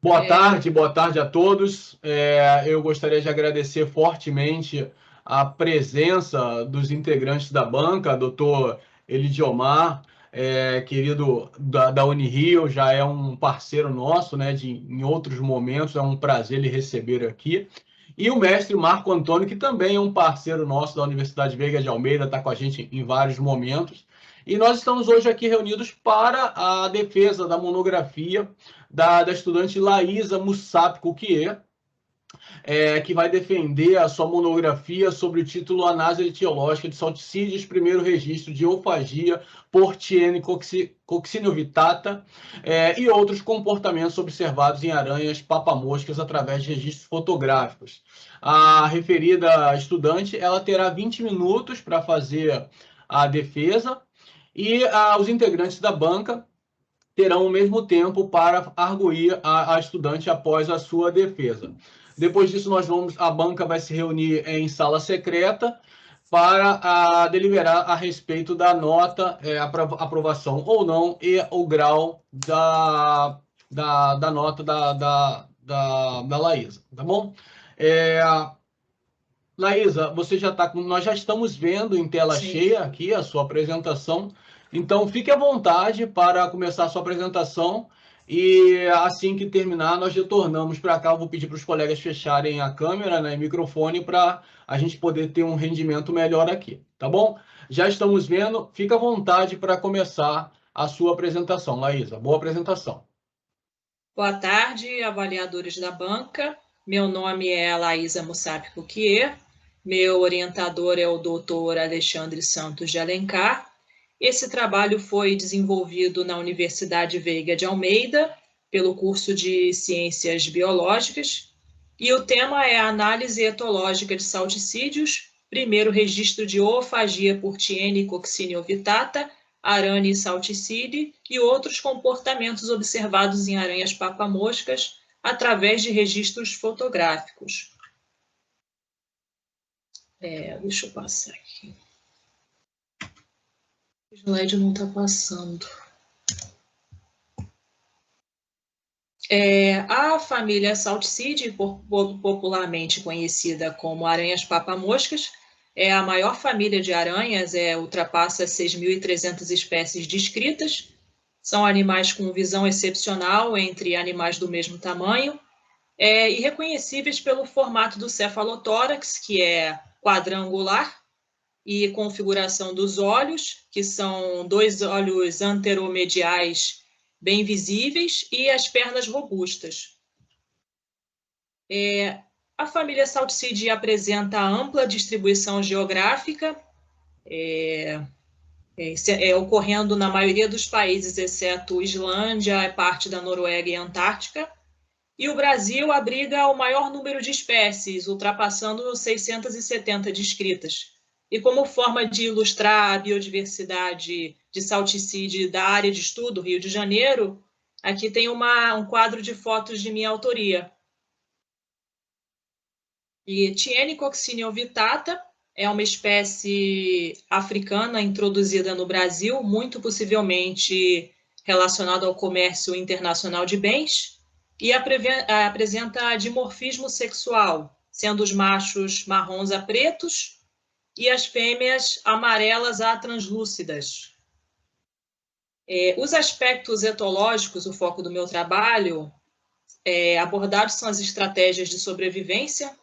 Boa tarde a todos. Eu gostaria de agradecer fortemente a presença dos integrantes da banca, doutor Elidiomar, querido da Unirio, já é um parceiro nosso, né, em outros momentos, é um prazer lhe receber aqui. E o mestre Marco Antônio, que também é um parceiro nosso da Universidade Veiga de Almeida, está com a gente em vários momentos. E nós estamos hoje aqui reunidos para a defesa da monografia da estudante Laísa Mussap Kukier, que vai defender a sua monografia sobre o título Análise etiológica de salticídios, primeiro registro de ofagia por Tiene cocciniovittata e outros comportamentos observados em aranhas papamoscas através de registros fotográficos. A referida estudante ela terá 20 minutos para fazer a defesa e os integrantes da banca terão o mesmo tempo para arguir a estudante após a sua defesa. Depois disso, a banca vai se reunir em sala secreta para deliberar a respeito da nota, aprovação ou não, e o grau da nota da Laísa, tá bom? Laísa, você já está com. Nós já estamos vendo em tela Sim. cheia aqui a sua apresentação. Então, fique à vontade para começar a sua apresentação. E assim que terminar, nós retornamos para cá. Eu vou pedir para os colegas fecharem a câmera, né, e microfone para a gente poder ter um rendimento melhor aqui, tá bom? Já estamos vendo. Fique à vontade para começar a sua apresentação, Laísa. Boa apresentação. Boa tarde, avaliadores da banca. Meu nome é Laísa Mussap Kukier. Meu orientador é o Dr. Alexandre Santos de Alencar. Esse trabalho foi desenvolvido na Universidade Veiga de Almeida, pelo curso de Ciências Biológicas, e o tema é a análise etológica de salticídios, primeiro registro de oofagia por Tiene cocciniovittata, arane salticide e outros comportamentos observados em aranhas papamoscas através de registros fotográficos. Deixa eu passar aqui. O slide não está passando. A família Salticide, popularmente conhecida como aranhas papamoscas, é a maior família de aranhas, ultrapassa 6.300 espécies descritas. São animais com visão excepcional entre animais do mesmo tamanho, e reconhecíveis pelo formato do cefalotórax, que é quadrangular, e configuração dos olhos, que são dois olhos anteromediais bem visíveis, e as pernas robustas. A família Salticide apresenta ampla distribuição geográfica, ocorrendo na maioria dos países, exceto Islândia, parte da Noruega e Antártica. E o Brasil abriga o maior número de espécies, ultrapassando 670 descritas. E como forma de ilustrar a biodiversidade de salticide da área de estudo, Rio de Janeiro, aqui tem um quadro de fotos de minha autoria. E Tiene cocciniovittata é uma espécie africana introduzida no Brasil, muito possivelmente relacionada ao comércio internacional de bens, e apresenta dimorfismo sexual, sendo os machos marrons a pretos e as fêmeas amarelas a translúcidas. Os aspectos etológicos, o foco do meu trabalho, abordados são as estratégias de sobrevivência,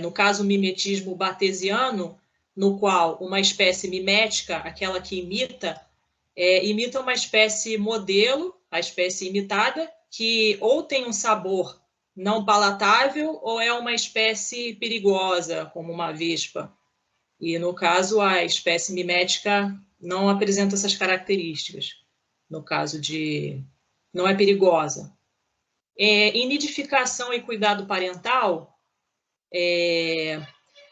no caso o mimetismo batesiano, no qual uma espécie mimética, aquela que imita uma espécie modelo, a espécie imitada, que ou tem um sabor não palatável ou é uma espécie perigosa, como uma vespa. E, no caso, a espécie mimética não apresenta essas características. No caso de... não é perigosa. Em nidificação e cuidado parental,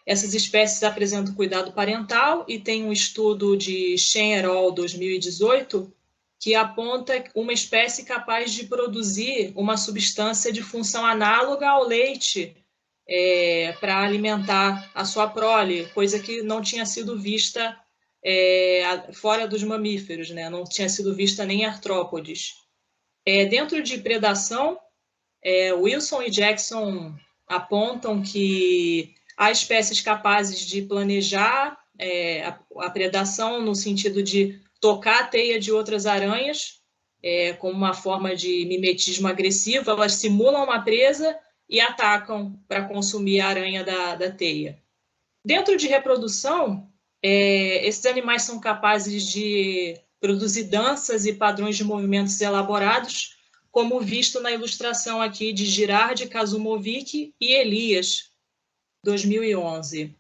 essas espécies apresentam cuidado parental e tem um estudo de Shen et al. 2018 que aponta uma espécie capaz de produzir uma substância de função análoga ao leite para alimentar a sua prole, coisa que não tinha sido vista fora dos mamíferos, né? Não tinha sido vista nem em artrópodes. Dentro de predação, Wilson e Jackson apontam que há espécies capazes de planejar a predação no sentido de tocar a teia de outras aranhas, como uma forma de mimetismo agressivo. Elas simulam uma presa e atacam para consumir a aranha da teia. Dentro de reprodução, esses animais são capazes de produzir danças e padrões de movimentos elaborados, como visto na ilustração aqui de Girard, Kazumovic e Elias, 2011.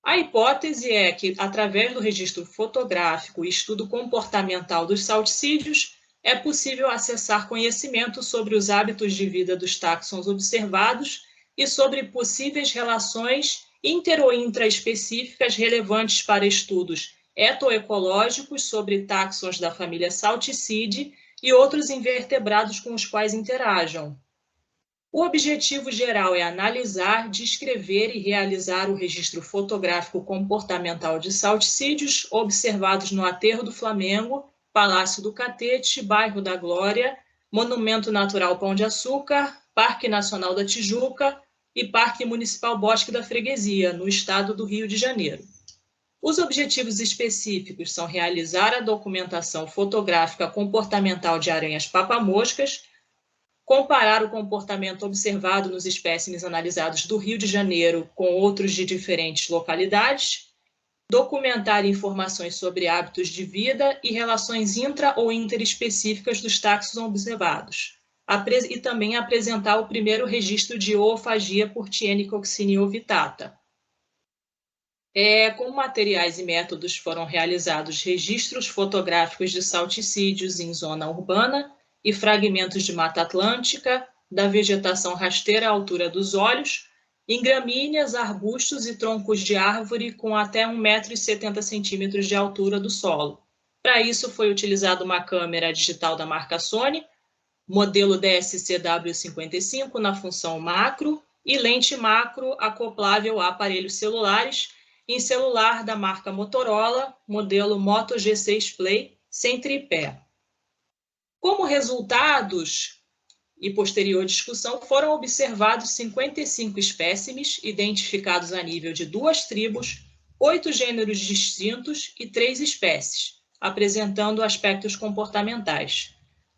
A hipótese é que, através do registro fotográfico e estudo comportamental dos salticídeos, é possível acessar conhecimento sobre os hábitos de vida dos táxons observados e sobre possíveis relações inter- ou intraespecíficas relevantes para estudos etoecológicos sobre táxons da família Salticidae e outros invertebrados com os quais interajam. O objetivo geral é analisar, descrever e realizar o registro fotográfico comportamental de salticídeos observados no Aterro do Flamengo, Palácio do Catete, Bairro da Glória, Monumento Natural Pão de Açúcar, Parque Nacional da Tijuca e Parque Municipal Bosque da Freguesia, no estado do Rio de Janeiro. Os objetivos específicos são realizar a documentação fotográfica comportamental de aranhas papamoscas, comparar o comportamento observado nos espécimes analisados do Rio de Janeiro com outros de diferentes localidades, documentar informações sobre hábitos de vida e relações intra- ou interespecíficas dos táxons observados, e também apresentar o primeiro registro de oofagia por Tienicoccinia ovitata. Com materiais e métodos foram realizados registros fotográficos de salticídeos em zona urbana e fragmentos de Mata Atlântica, da vegetação rasteira à altura dos olhos, em gramíneas, arbustos e troncos de árvore com até 1,70 m de altura do solo. Para isso foi utilizada uma câmera digital da marca Sony, modelo DSC-W55 na função macro e lente macro acoplável a aparelhos celulares em celular da marca Motorola, modelo Moto G6 Play, sem tripé. Como resultados e posterior discussão, foram observados 55 espécimes identificados a nível de 2 tribos, 8 gêneros distintos e 3 espécies, apresentando aspectos comportamentais.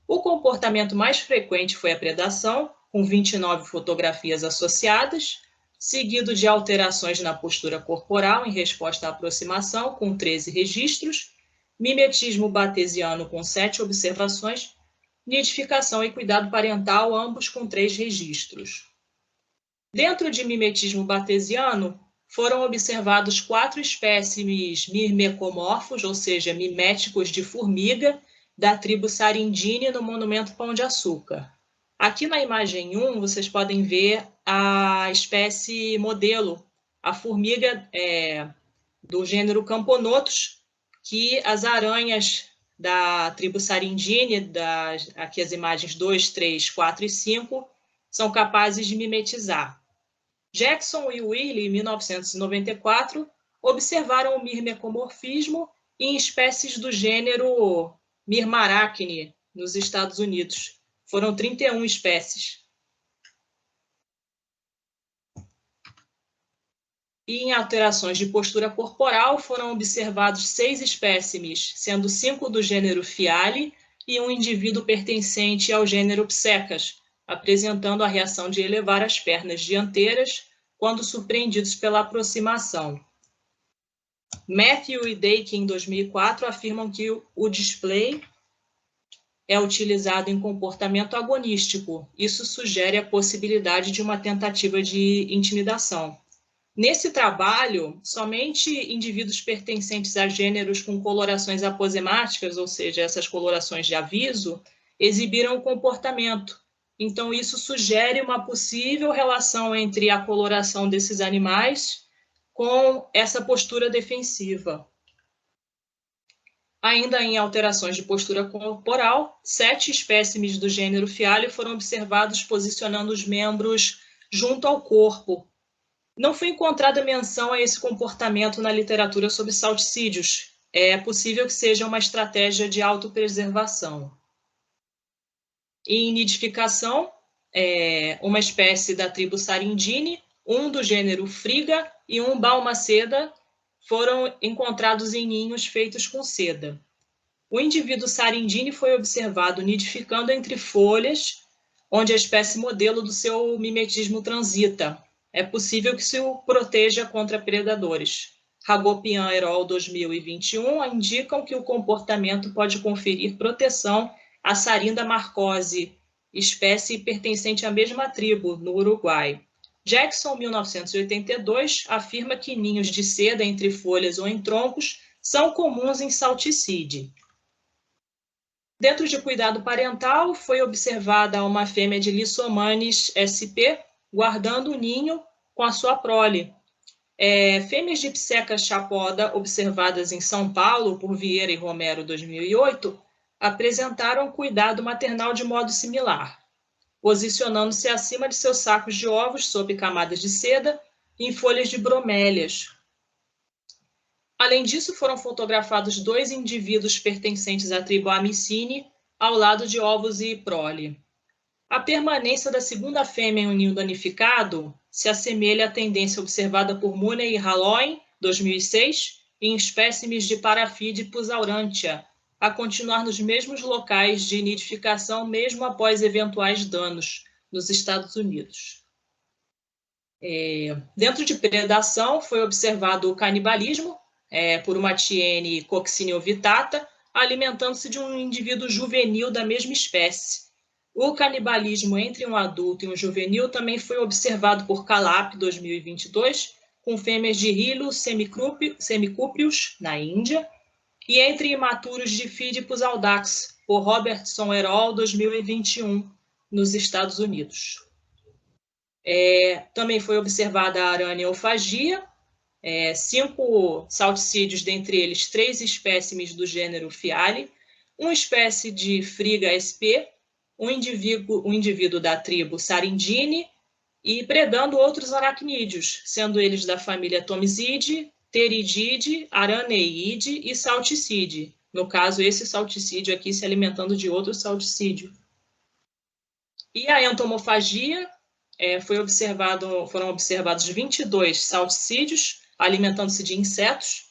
O comportamento mais frequente foi a predação, com 29 fotografias associadas, seguido de alterações na postura corporal em resposta à aproximação, com 13 registros, mimetismo batesiano com 7 observações, nidificação e cuidado parental, ambos com 3 registros. Dentro de mimetismo batesiano, foram observados 4 espécimes mirmecomorfos, ou seja, miméticos de formiga, da tribo Sarindine, no Monumento Pão de Açúcar. Aqui na imagem 1, vocês podem ver a espécie modelo, a formiga do gênero Camponotus, que as aranhas da tribo Sarindine, aqui as imagens 2, 3, 4 e 5, são capazes de mimetizar. Jackson e Wiley, em 1994, observaram o mirmecomorfismo em espécies do gênero Myrmarachne, nos Estados Unidos. Foram 31 espécies. E em alterações de postura corporal foram observados 6 espécimes, sendo 5 do gênero Fiale e um indivíduo pertencente ao gênero Psecas, apresentando a reação de elevar as pernas dianteiras quando surpreendidos pela aproximação. Matthew e Dake, em 2004, afirmam que o display é utilizado em comportamento agonístico. Isso sugere a possibilidade de uma tentativa de intimidação. Nesse trabalho, somente indivíduos pertencentes a gêneros com colorações aposemáticas, ou seja, essas colorações de aviso, exibiram o comportamento. Então, isso sugere uma possível relação entre a coloração desses animais com essa postura defensiva. Ainda em alterações de postura corporal, 7 espécimes do gênero Fiale foram observados posicionando os membros junto ao corpo. Não foi encontrada menção a esse comportamento na literatura sobre salticídeos. É possível que seja uma estratégia de autopreservação. Em nidificação, uma espécie da tribo Sarindini, um do gênero Friga e um Balmaceda foram encontrados em ninhos feitos com seda. O indivíduo Sarindini foi observado nidificando entre folhas, onde a espécie modelo do seu mimetismo transita. É possível que se o proteja contra predadores. Hagopian et al. 2021 indicam que o comportamento pode conferir proteção à Sarinda marcose, espécie pertencente à mesma tribo, no Uruguai. Jackson, 1982, afirma que ninhos de seda entre folhas ou em troncos são comuns em Salticide. Dentro de cuidado parental, foi observada uma fêmea de Lissomanes sp, guardando o ninho com a sua prole. Fêmeas de Pseca chapoda, observadas em São Paulo por Vieira e Romero, 2008, apresentaram cuidado maternal de modo similar, posicionando-se acima de seus sacos de ovos sob camadas de seda em folhas de bromélias. Além disso, foram fotografados 2 indivíduos pertencentes à tribo Amicine, ao lado de ovos e prole. A permanência da segunda fêmea em um ninho danificado se assemelha à tendência observada por Mooney e Halloin, 2006, em espécimes de Paraphide pusaurantia, a continuar nos mesmos locais de nidificação mesmo após eventuais danos nos Estados Unidos. Dentro de predação, foi observado o canibalismo por uma Tiene coccineovitata, alimentando-se de um indivíduo juvenil da mesma espécie. O canibalismo entre um adulto e um juvenil também foi observado por Kalap, 2022, com fêmeas de Hilo semicúprios, na Índia, e entre imaturos de Fidipus audax, por Robertson et al., 2021, nos Estados Unidos. Também foi observada a araneofagia, 5 salticídeos, dentre eles 3 espécimes do gênero Fiale, uma espécie de Friga sp, um indivíduo da tribo Sarindini, e predando outros aracnídeos, sendo eles da família Thomisidae, Pterididae, Araneide e Salticide. No caso, esse salticídio aqui se alimentando de outro salticídio. E a entomofagia, foram observados 22 salticídeos, alimentando-se de insetos.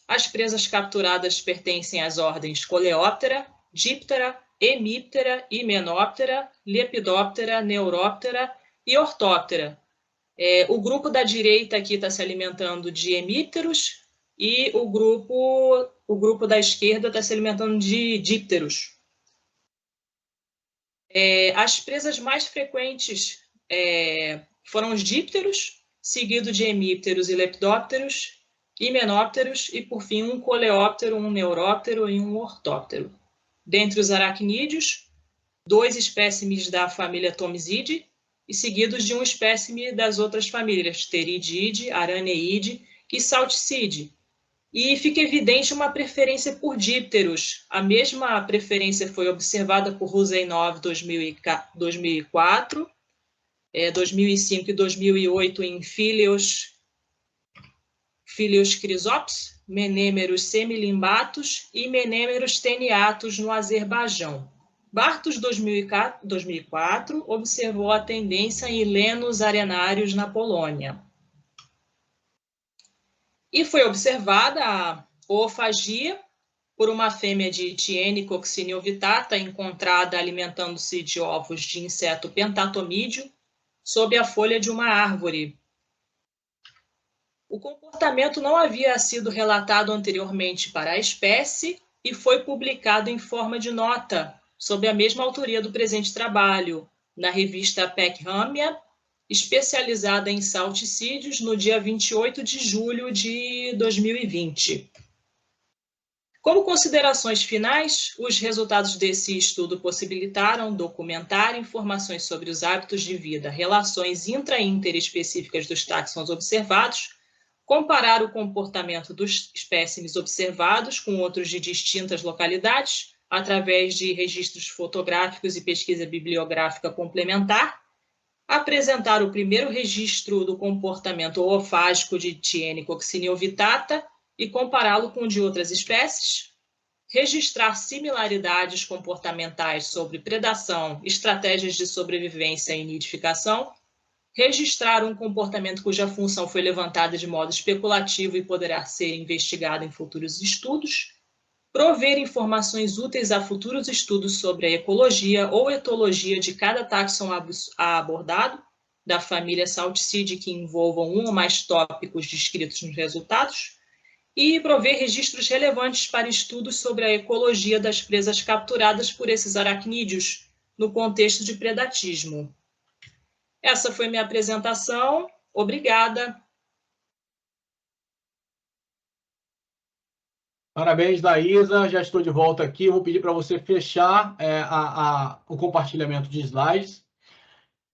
As presas capturadas pertencem às ordens Coleóptera, Diptera, Hemiptera, Hymenoptera, Lepidoptera, Neuroptera e Ortóptera. O grupo da direita aqui está se alimentando de hemípteros e o grupo da esquerda está se alimentando de dípteros. As presas mais frequentes foram os dípteros, seguido de hemípteros e lepidópteros, himenópteros e, por fim, um coleóptero, um neuróptero e um ortóptero. Dentre os aracnídeos, 2 espécimes da família Thomisidae e seguidos de um espécime das outras famílias, Pterididae, Araneide e Salticide. E fica evidente uma preferência por dípteros. A mesma preferência foi observada por Rusenov 2004, 2005 e 2008 em Phileos chrysops, Menemeros semilimbatus e Menemeros teniatus no Azerbaijão. Bartos, 2004, observou a tendência em Lenos arenários na Polônia. E foi observada a oofagia por uma fêmea de Tiene coccineovitata encontrada alimentando-se de ovos de inseto pentatomídeo sob a folha de uma árvore. O comportamento não havia sido relatado anteriormente para a espécie e foi publicado em forma de nota, sob a mesma autoria do presente trabalho, na revista Pechamia, especializada em salticídeos, no dia 28 de julho de 2020. Como considerações finais, os resultados desse estudo possibilitaram documentar informações sobre os hábitos de vida, relações intra- e interespecíficas dos táxons observados, comparar o comportamento dos espécimes observados com outros de distintas localidades, através de registros fotográficos e pesquisa bibliográfica complementar, apresentar o primeiro registro do comportamento oofágico de Tiene coccineovitata e compará-lo com o de outras espécies, registrar similaridades comportamentais sobre predação, estratégias de sobrevivência e nidificação, registrar um comportamento cuja função foi levantada de modo especulativo e poderá ser investigada em futuros estudos, prover informações úteis a futuros estudos sobre a ecologia ou etologia de cada táxon abordado, da família Salticide que envolvam um ou mais tópicos descritos nos resultados, e prover registros relevantes para estudos sobre a ecologia das presas capturadas por esses aracnídeos no contexto de predatismo. Essa foi minha apresentação. Obrigada. Parabéns, Laísa. Já estou de volta aqui. Vou pedir para você fechar o compartilhamento de slides.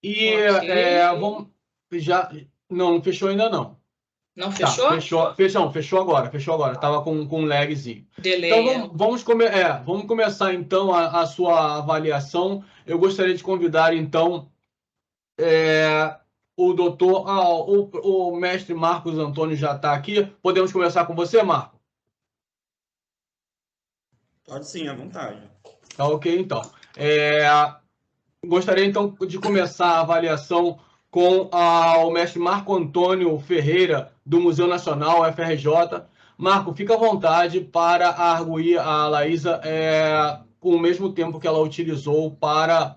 E okay. Vamos já. Não fechou ainda não. Não fechou? Tá, fechou agora. Estava com um lagzinho. Delay. Então vamos começar então a sua avaliação. Eu gostaria de convidar então o doutor, o mestre Marcos Antônio já está aqui. Podemos começar com você, Marco? Pode sim, à vontade. Tá ok, então. Gostaria, então, de começar a avaliação com o mestre Marco Antônio Ferreira, do Museu Nacional, FRJ. Marco, fica à vontade para arguir a Laísa com o mesmo tempo que ela utilizou para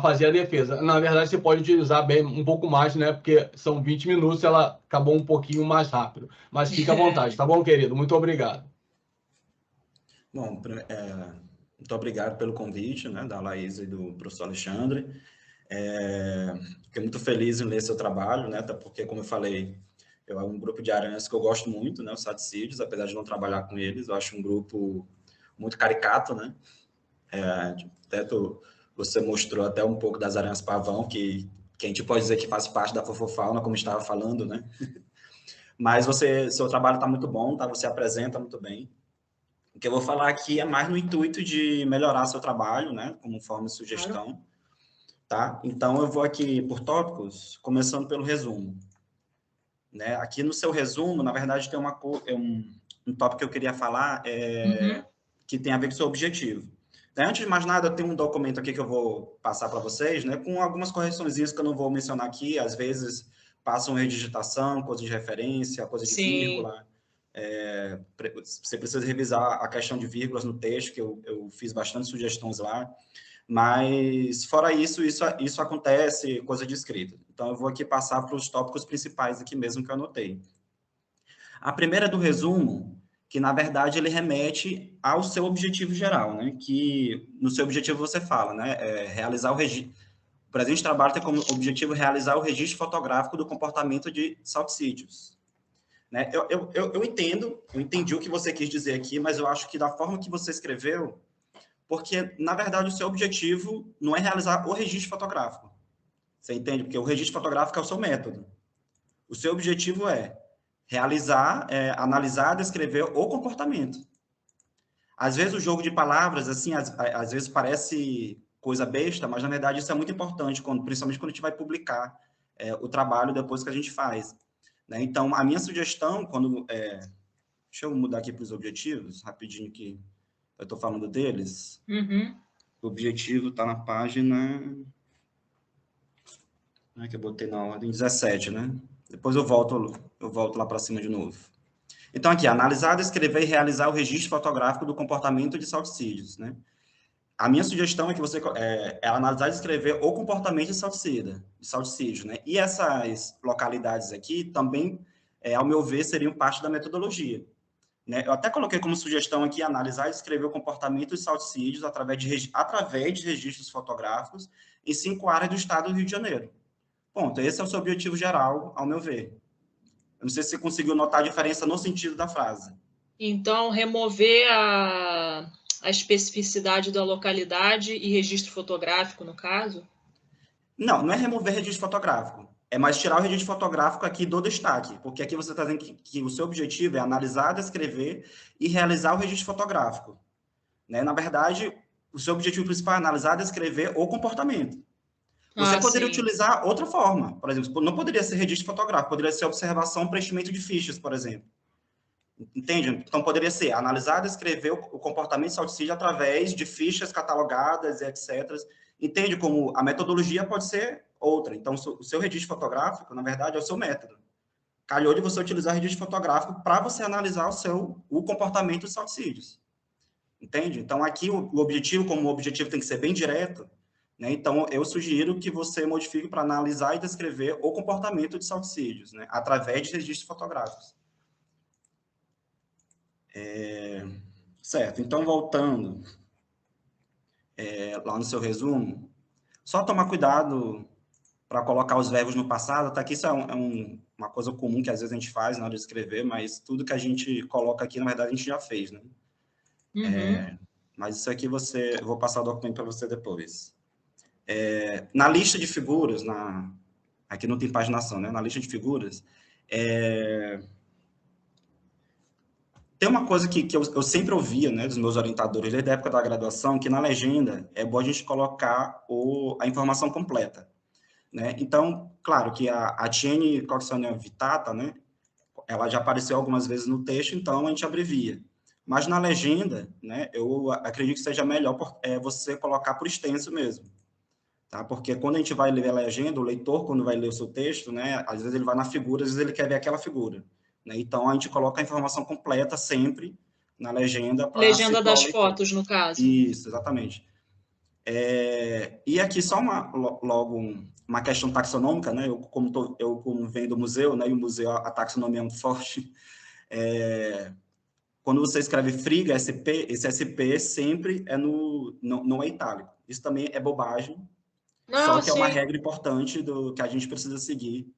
fazer a defesa. Na verdade, você pode utilizar um pouco mais, né? Porque são 20 minutos, ela acabou um pouquinho mais rápido. Mas fica à vontade, tá bom, querido? Muito obrigado. Bom, muito obrigado pelo convite, né, da Laísa e do professor Alexandre. Fiquei muito feliz em ler seu trabalho, né, até porque, como eu falei, é um grupo de aranhas que eu gosto muito, né, os saticídeos, apesar de não trabalhar com eles, eu acho um grupo muito caricato, né, você mostrou até um pouco das aranhas pavão, que a gente pode dizer que faz parte da fofofauna, como estava falando, né, mas seu trabalho está muito bom, tá, você apresenta muito bem. O que eu vou falar aqui é mais no intuito de melhorar seu trabalho, né, como forma de sugestão, tá? Então, eu vou aqui por tópicos, começando pelo resumo. Né? Aqui no seu resumo, na verdade, tem um tópico que eu queria falar que tem a ver com o seu objetivo. Antes de mais nada, eu tenho um documento aqui que eu vou passar para vocês, né, com algumas correçõezinhas que eu não vou mencionar aqui, às vezes passam redigitação, coisa de referência, coisa de vírgula. Você precisa revisar a questão de vírgulas no texto, que eu fiz bastante sugestões lá, mas fora isso acontece, coisa de escrita. Então, eu vou aqui passar para os tópicos principais aqui mesmo que eu anotei. A primeira do resumo, que na verdade ele remete ao seu objetivo geral, né? Que no seu objetivo você fala, né? Realizar o registro. O presente trabalho tem como objetivo realizar o registro fotográfico do comportamento de salticídeos. Né? Eu entendi o que você quis dizer aqui, mas eu acho que da forma que você escreveu, porque, na verdade, o seu objetivo não é realizar o registro fotográfico. Você entende? Porque o registro fotográfico é o seu método. O seu objetivo é realizar, analisar, descrever o comportamento. Às vezes, o jogo de palavras, assim, às vezes parece coisa besta, mas, na verdade, isso é muito importante, principalmente quando a gente vai publicar o trabalho depois que a gente faz. Né? Então, a minha sugestão, deixa eu mudar aqui para os objetivos, rapidinho que eu estou falando deles. O objetivo está na página... que eu botei na ordem 17, né? Depois eu volto lá para cima de novo. Então, aqui, analisar, descrever e realizar o registro fotográfico do comportamento de salticídeos, né? A minha sugestão é que você analisar e descrever o comportamento de salticídio, né? E essas localidades aqui também, ao meu ver, seriam parte da metodologia. Né? Eu até coloquei como sugestão aqui analisar e descrever o comportamento de salticídeos através de registros fotográficos em 5 áreas do estado do Rio de Janeiro. Ponto. Esse é o seu objetivo geral, ao meu ver. Eu não sei se você conseguiu notar a diferença no sentido da frase. Então, remover a especificidade da localidade e registro fotográfico, no caso? Não é remover registro fotográfico. É mais tirar o registro fotográfico aqui do destaque, porque aqui você está dizendo que o seu objetivo é analisar, descrever e realizar o registro fotográfico. Né? Na verdade, o seu objetivo principal é analisar, descrever o comportamento. Você poderia utilizar outra forma, por exemplo, não poderia ser registro fotográfico, poderia ser observação, preenchimento de fichas, por exemplo. Entende? Então, poderia ser analisar e descrever o comportamento de salticídio através de fichas catalogadas, etc. Entende como a metodologia pode ser outra. Então, o seu registro fotográfico, na verdade, é o seu método. Calhou de você utilizar registro fotográfico para você analisar o comportamento dos salticídios. Entende? Então, aqui, o objetivo, como o objetivo tem que ser bem direto, né? Então, eu sugiro que você modifique para analisar e descrever o comportamento de salticídios, né? Através de registros fotográficos. Certo, então voltando lá no seu resumo, só tomar cuidado para colocar os verbos no passado, tá? Que isso é uma coisa comum que às vezes a gente faz na hora de escrever, mas tudo que a gente coloca aqui, na verdade, a gente já fez, né? Uhum. Mas isso aqui eu vou passar o documento para você depois. Na lista de figuras, aqui não tem paginação, né? Na lista de figuras, tem uma coisa que eu sempre ouvia, né, dos meus orientadores desde a época da graduação, que na legenda é bom a gente colocar a informação completa, né? Então, claro que a Tiene Coxonel Vitata, né, ela já apareceu algumas vezes no texto, então a gente abrevia. Mas na legenda, né, eu acredito que seja melhor você colocar por extenso mesmo, tá? Porque quando a gente vai ler a legenda, o leitor, quando vai ler o seu texto, né, às vezes ele vai na figura, às vezes ele quer ver aquela figura, né? Então, a gente coloca a informação completa sempre na legenda para Legenda situar o das leitor. fotos, no caso. Isso, exatamente. E aqui só logo uma questão taxonômica, né? Eu como venho do museu, né? E o museu, a taxonomia é muito forte. Quando você escreve Friga, SP, esse SP sempre não é itálico. Isso também é bobagem, só Não, que é uma sim. regra importante que a gente precisa seguir.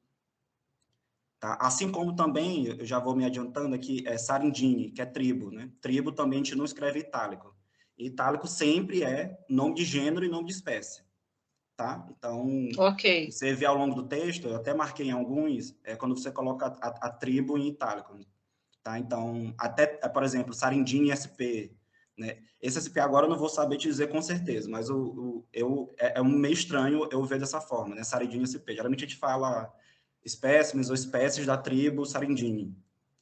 Tá? Assim como também, eu já vou me adiantando aqui, Sarindini, que é tribo, né? Tribo também a gente não escreve itálico. Itálico sempre é nome de gênero e nome de espécie, tá? Então, Ok. você vê ao longo do texto, eu até marquei em alguns, quando você coloca a tribo em itálico, tá? Então, até, por exemplo, Sarindini SP, né? Esse SP agora eu não vou saber te dizer com certeza, mas é um meio estranho eu ver dessa forma, né? Sarindini SP. Geralmente a gente fala espécimes ou espécies da tribo Sarindini.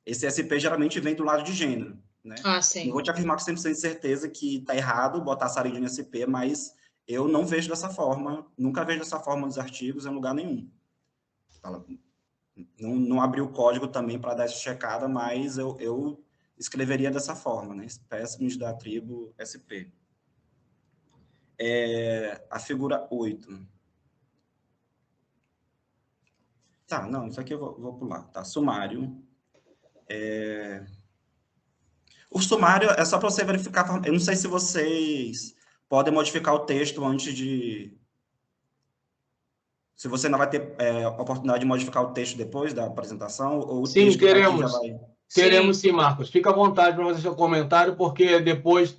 Esse SP geralmente vem do lado de gênero, né? Ah, Não sim. vou te afirmar com 100% de certeza que está errado botar Sarindini SP, mas eu não vejo dessa forma, nunca vejo dessa forma nos artigos em lugar nenhum. Não abri o código também para dar essa checada, mas eu escreveria dessa forma, né? Espécimes da tribo SP. A figura 8. Tá, não, isso aqui eu vou pular. Tá, sumário. O sumário é só para você verificar. Eu não sei se vocês podem modificar o texto antes de. Se você não vai ter oportunidade de modificar o texto depois da apresentação, ou o Sim, texto que está aqui já teremos. vai. Teremos Sim. sim, Marcos. Fica à vontade para fazer seu comentário, porque depois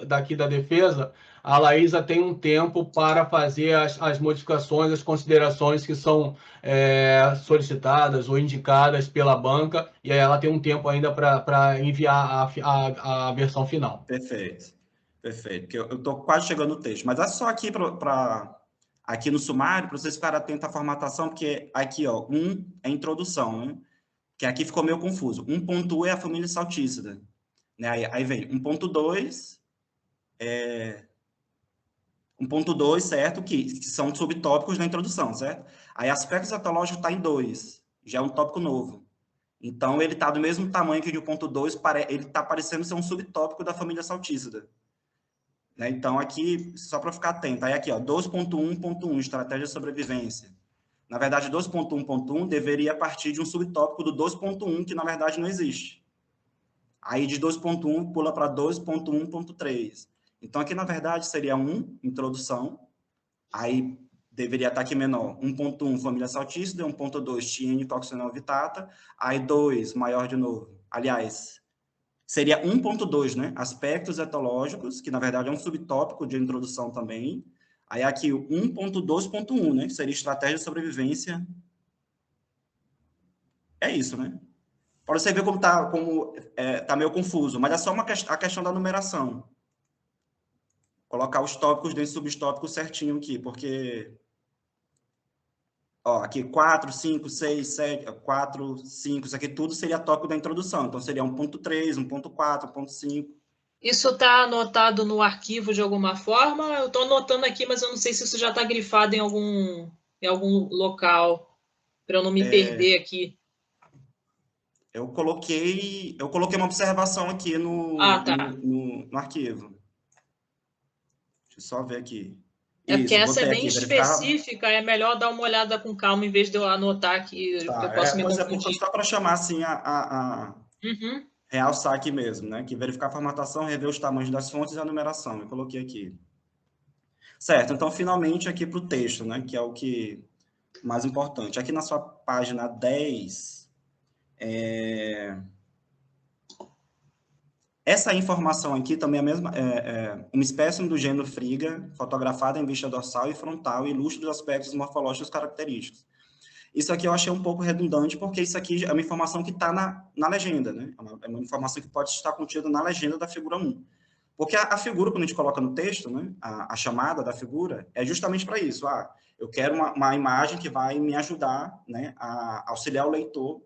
daqui da defesa, a Laísa tem um tempo para fazer as modificações, as considerações que são solicitadas ou indicadas pela banca, e aí ela tem um tempo ainda para enviar a versão final. Perfeito, perfeito. Porque eu estou quase chegando no texto, mas é só aqui aqui no sumário para vocês ficarem atentos à formatação, porque aqui, ó, é a introdução, né? Que aqui ficou meio confuso. 1.1 é a família saltícida, né? Aí vem 1.2, 1.2, certo? Que são subtópicos da introdução, certo? Aí aspectos etológicos está em 2, já é um tópico novo. Então, ele está do mesmo tamanho que o 1.2, ele está parecendo ser um subtópico da família saltícida. Né? Então, aqui, só para ficar atento, aí aqui, ó, 2.1.1, estratégia de sobrevivência. Na verdade, 2.1.1 deveria partir de um subtópico do 2.1, que na verdade não existe. Aí, de 2.1, pula para 2.1.3. Então, aqui, na verdade, seria 1, introdução. Aí, deveria estar aqui menor. 1.1, família saltícida. 1.2, Tiene Coxonel Vitata. Aí, 2, maior de novo. Aliás, seria 1.2, né? Aspectos etológicos, que na verdade é um subtópico de introdução também. Aí aqui o 1.2.1, né? Seria estratégia de sobrevivência. É isso, né? Para você ver como tá meio confuso, mas é só a questão da numeração. Colocar os tópicos dentro do subtópico certinho aqui, porque Ó, aqui 4, 5, 6, 7, 4, 5, isso aqui tudo seria tópico da introdução. Então, seria 1.3, 1.4, 1.5. Isso está anotado no arquivo de alguma forma? Eu estou anotando aqui, mas eu não sei se isso já está grifado em algum local, para eu não me perder aqui. Eu coloquei uma observação aqui Tá. no arquivo. Deixa eu só ver aqui. É porque Isso, essa é botei bem aqui, verificar. específica, é melhor dar uma olhada com calma em vez de eu anotar aqui, que eu posso me Pois é, porque confundir. só para chamar assim Uhum. realçar aqui mesmo, né? Que verificar a formatação, rever os tamanhos das fontes e a numeração. Eu coloquei aqui. Certo, então finalmente aqui para o texto, né? Que é o que mais importante. Aqui na sua página 10, essa informação aqui também é a mesma, uma espécime do gênero Friga, fotografada em vista dorsal e frontal, e ilustra os aspectos morfológicos característicos. Isso aqui eu achei um pouco redundante, porque isso aqui é uma informação que está na legenda, né? É uma informação que pode estar contida na legenda da figura 1. Porque a figura, quando a gente coloca no texto, né, a chamada da figura, é justamente para isso. Eu quero uma imagem que vai me ajudar, né, a auxiliar o leitor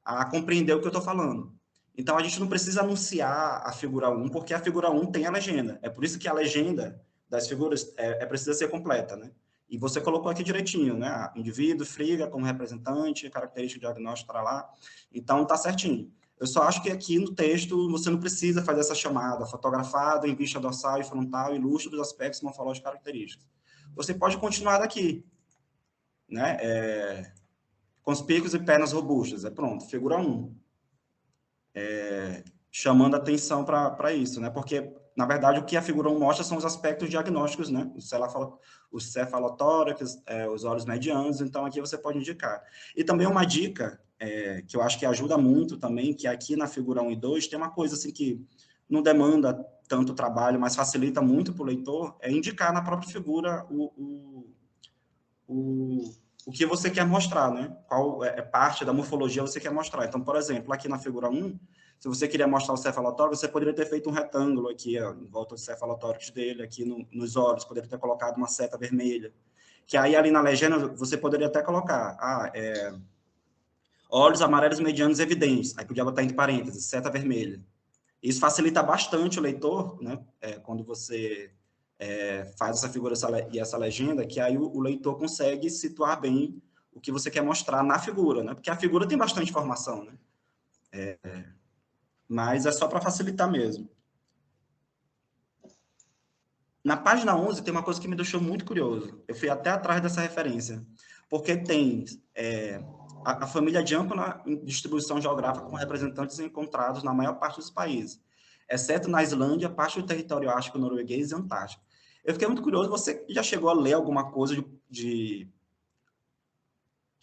a compreender o que eu estou falando. Então, a gente não precisa anunciar a figura 1, porque a figura 1 tem a legenda. É por isso que a legenda das figuras precisa ser completa, né? E você colocou aqui direitinho, né? Indivíduo, Friga como representante, característica diagnóstica, para lá. Então, tá certinho. Eu só acho que aqui no texto você não precisa fazer essa chamada, fotografado em vista dorsal e frontal, ilustra os aspectos morfológicos característicos. Você pode continuar daqui, né? Com os picos e pernas robustas. Pronto, figura 1. Chamando atenção para isso, né? Porque, na verdade, o que a figura 1 mostra são os aspectos diagnósticos, né? Os cefalotórax, os olhos medianos, então aqui você pode indicar. E também uma dica, que eu acho que ajuda muito também, que aqui na figura 1 e 2 tem uma coisa assim que não demanda tanto trabalho, mas facilita muito para o leitor, é indicar na própria figura o que você quer mostrar, né? Qual parte da morfologia você quer mostrar. Então, por exemplo, aqui na figura 1, se você queria mostrar o cefalotórax, você poderia ter feito um retângulo aqui, em volta do cefalotórax dele, aqui nos olhos, poderia ter colocado uma seta vermelha. Que aí, ali na legenda, você poderia até colocar, olhos amarelos medianos evidentes. Aí podia botar entre parênteses, seta vermelha. Isso facilita bastante o leitor, né? Quando você faz essa figura e essa legenda, que aí o leitor consegue situar bem o que você quer mostrar na figura, né? Porque a figura tem bastante informação, né? Mas é só para facilitar mesmo. Na página 11 tem uma coisa que me deixou muito curioso. Eu fui até atrás dessa referência, porque tem a família de ampla distribuição geográfica com representantes encontrados na maior parte dos países, exceto na Islândia, parte do território ártico norueguês e antártico. Eu fiquei muito curioso, você já chegou a ler alguma coisa de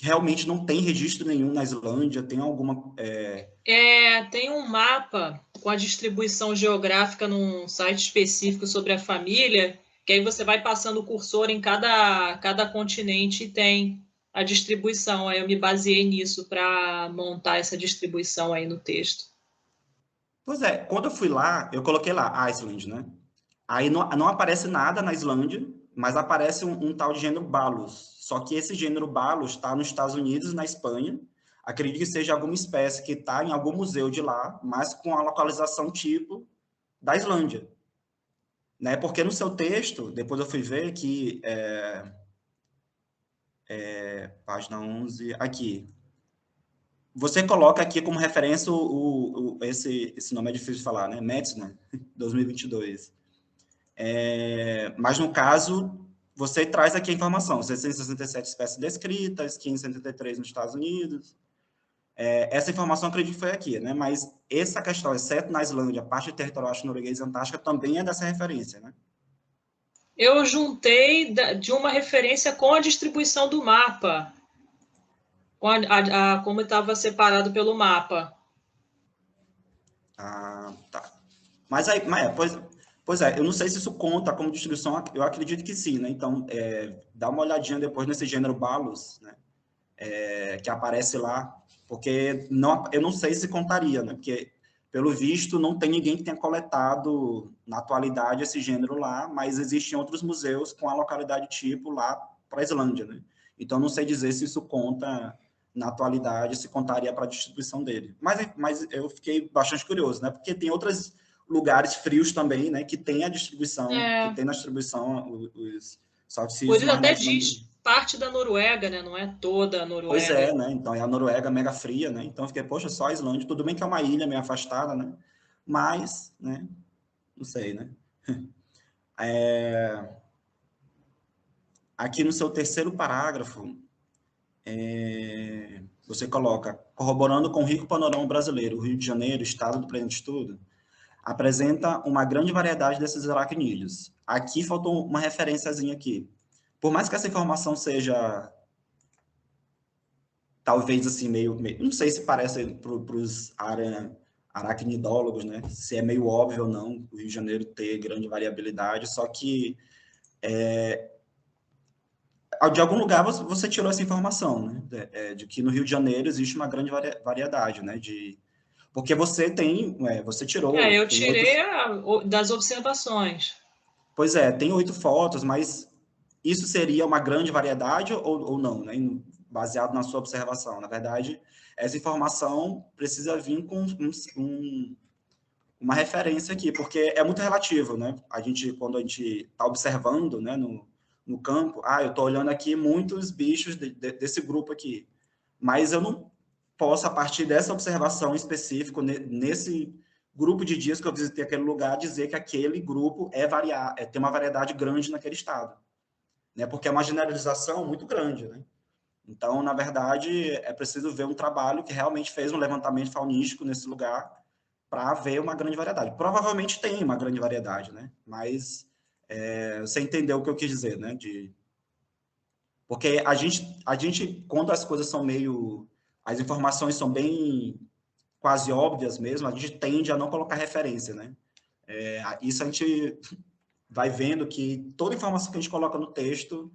realmente não tem registro nenhum na Islândia? Tem alguma... Tem um mapa com a distribuição geográfica num site específico sobre a família, que aí você vai passando o cursor em cada continente e tem a distribuição. Aí eu me baseei nisso para montar essa distribuição aí no texto. Pois é, quando eu fui lá, eu coloquei lá, Iceland, né? Aí não aparece nada na Islândia, mas aparece um tal de gênero Balus. Só que esse gênero Balus está nos Estados Unidos e na Espanha. Acredito que seja alguma espécie que está em algum museu de lá, mas com a localização tipo da Islândia. Né? Porque no seu texto, depois eu fui ver que... página 11, aqui. Você coloca aqui como referência esse nome é difícil de falar, né? Metzner, 2022. Mas, no caso, você traz aqui a informação, 667 espécies descritas, 573 nos Estados Unidos. Essa informação, acredito que foi aqui, né? Mas essa questão, exceto na Islândia, a parte territorial norueguesa e antártica, também é dessa referência, né? Eu juntei de uma referência com a distribuição do mapa, como estava separado pelo mapa. Tá. Mas aí, pois é, eu não sei se isso conta como distribuição, eu acredito que sim, né? Então, dá uma olhadinha depois nesse gênero Balus, né? Que aparece lá, porque eu não sei se contaria, né? Porque, pelo visto, não tem ninguém que tenha coletado, na atualidade, esse gênero lá, mas existem outros museus com a localidade tipo lá para a Islândia, né? Então, não sei dizer se isso conta, na atualidade, se contaria para a distribuição dele. Mas eu fiquei bastante curioso, né? Porque tem outros lugares frios também, né? Que tem a distribuição, que tem na distribuição os salticídeos, Por isso mas até não... diz parte da Noruega, né? Não é toda a Pois Noruega. é, né? Então, é a Noruega mega fria, né? Então, eu fiquei, poxa, só a Islândia. Tudo bem que é uma ilha meio afastada, né? Mas, né? Não sei, né? Aqui no seu terceiro parágrafo, você coloca, corroborando com o rico panorama brasileiro, o Rio de Janeiro, estado do presente estudo, apresenta uma grande variedade desses aracnídeos. Aqui faltou uma referenciazinha aqui. Por mais que essa informação seja, talvez assim, meio não sei se parece para os aracnidólogos, né? Se é meio óbvio ou não o Rio de Janeiro ter grande variabilidade, só que de algum lugar você tirou essa informação, né? De que no Rio de Janeiro existe uma grande variedade, né? Porque você você tirou, Eu tem 8, tirei das observações. pois é, tem 8 fotos, mas isso seria uma grande variedade ou não, né? Baseado na sua observação. Na verdade, essa informação precisa vir com uma referência aqui, porque é muito relativo, né? Quando a gente está observando, né, no campo, eu estou olhando aqui muitos bichos desse grupo aqui, mas eu não posso, a partir dessa observação específica, nesse grupo de dias que eu visitei aquele lugar, dizer que aquele grupo tem uma variedade grande naquele estado, né? Porque é uma generalização muito grande, né? Então, na verdade, é preciso ver um trabalho que realmente fez um levantamento faunístico nesse lugar para ver uma grande variedade. Provavelmente tem uma grande variedade, né? Mas você entendeu o que eu quis dizer, né? Porque a gente, quando as coisas são as informações são bem quase óbvias mesmo, a gente tende a não colocar referência, né? Isso a gente vai vendo que toda informação que a gente coloca no texto,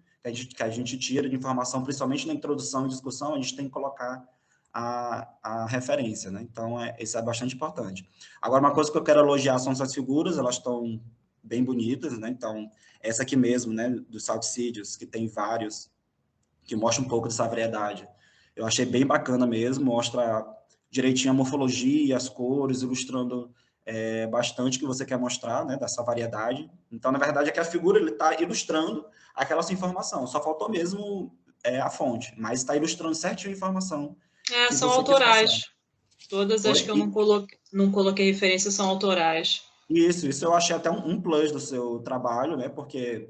que a gente tira de informação, principalmente na introdução e discussão, a gente tem que colocar a referência, né? Então, isso é bastante importante. Agora, uma coisa que eu quero elogiar são essas figuras, elas estão bem bonitas, né? Então, essa aqui mesmo, né, dos salticídeos, que tem vários, que mostra um pouco dessa variedade. Eu achei bem bacana mesmo, mostra direitinho a morfologia, as cores, ilustrando bastante o que você quer mostrar, né, dessa variedade. Então, na verdade, aqui a figura ele está ilustrando aquela sua informação, só faltou mesmo a fonte, mas está ilustrando certinho a informação que São você quis passar. autorais. Todas as Oi? que eu não coloquei referência são autorais. Isso eu achei até um plus do seu trabalho, né, porque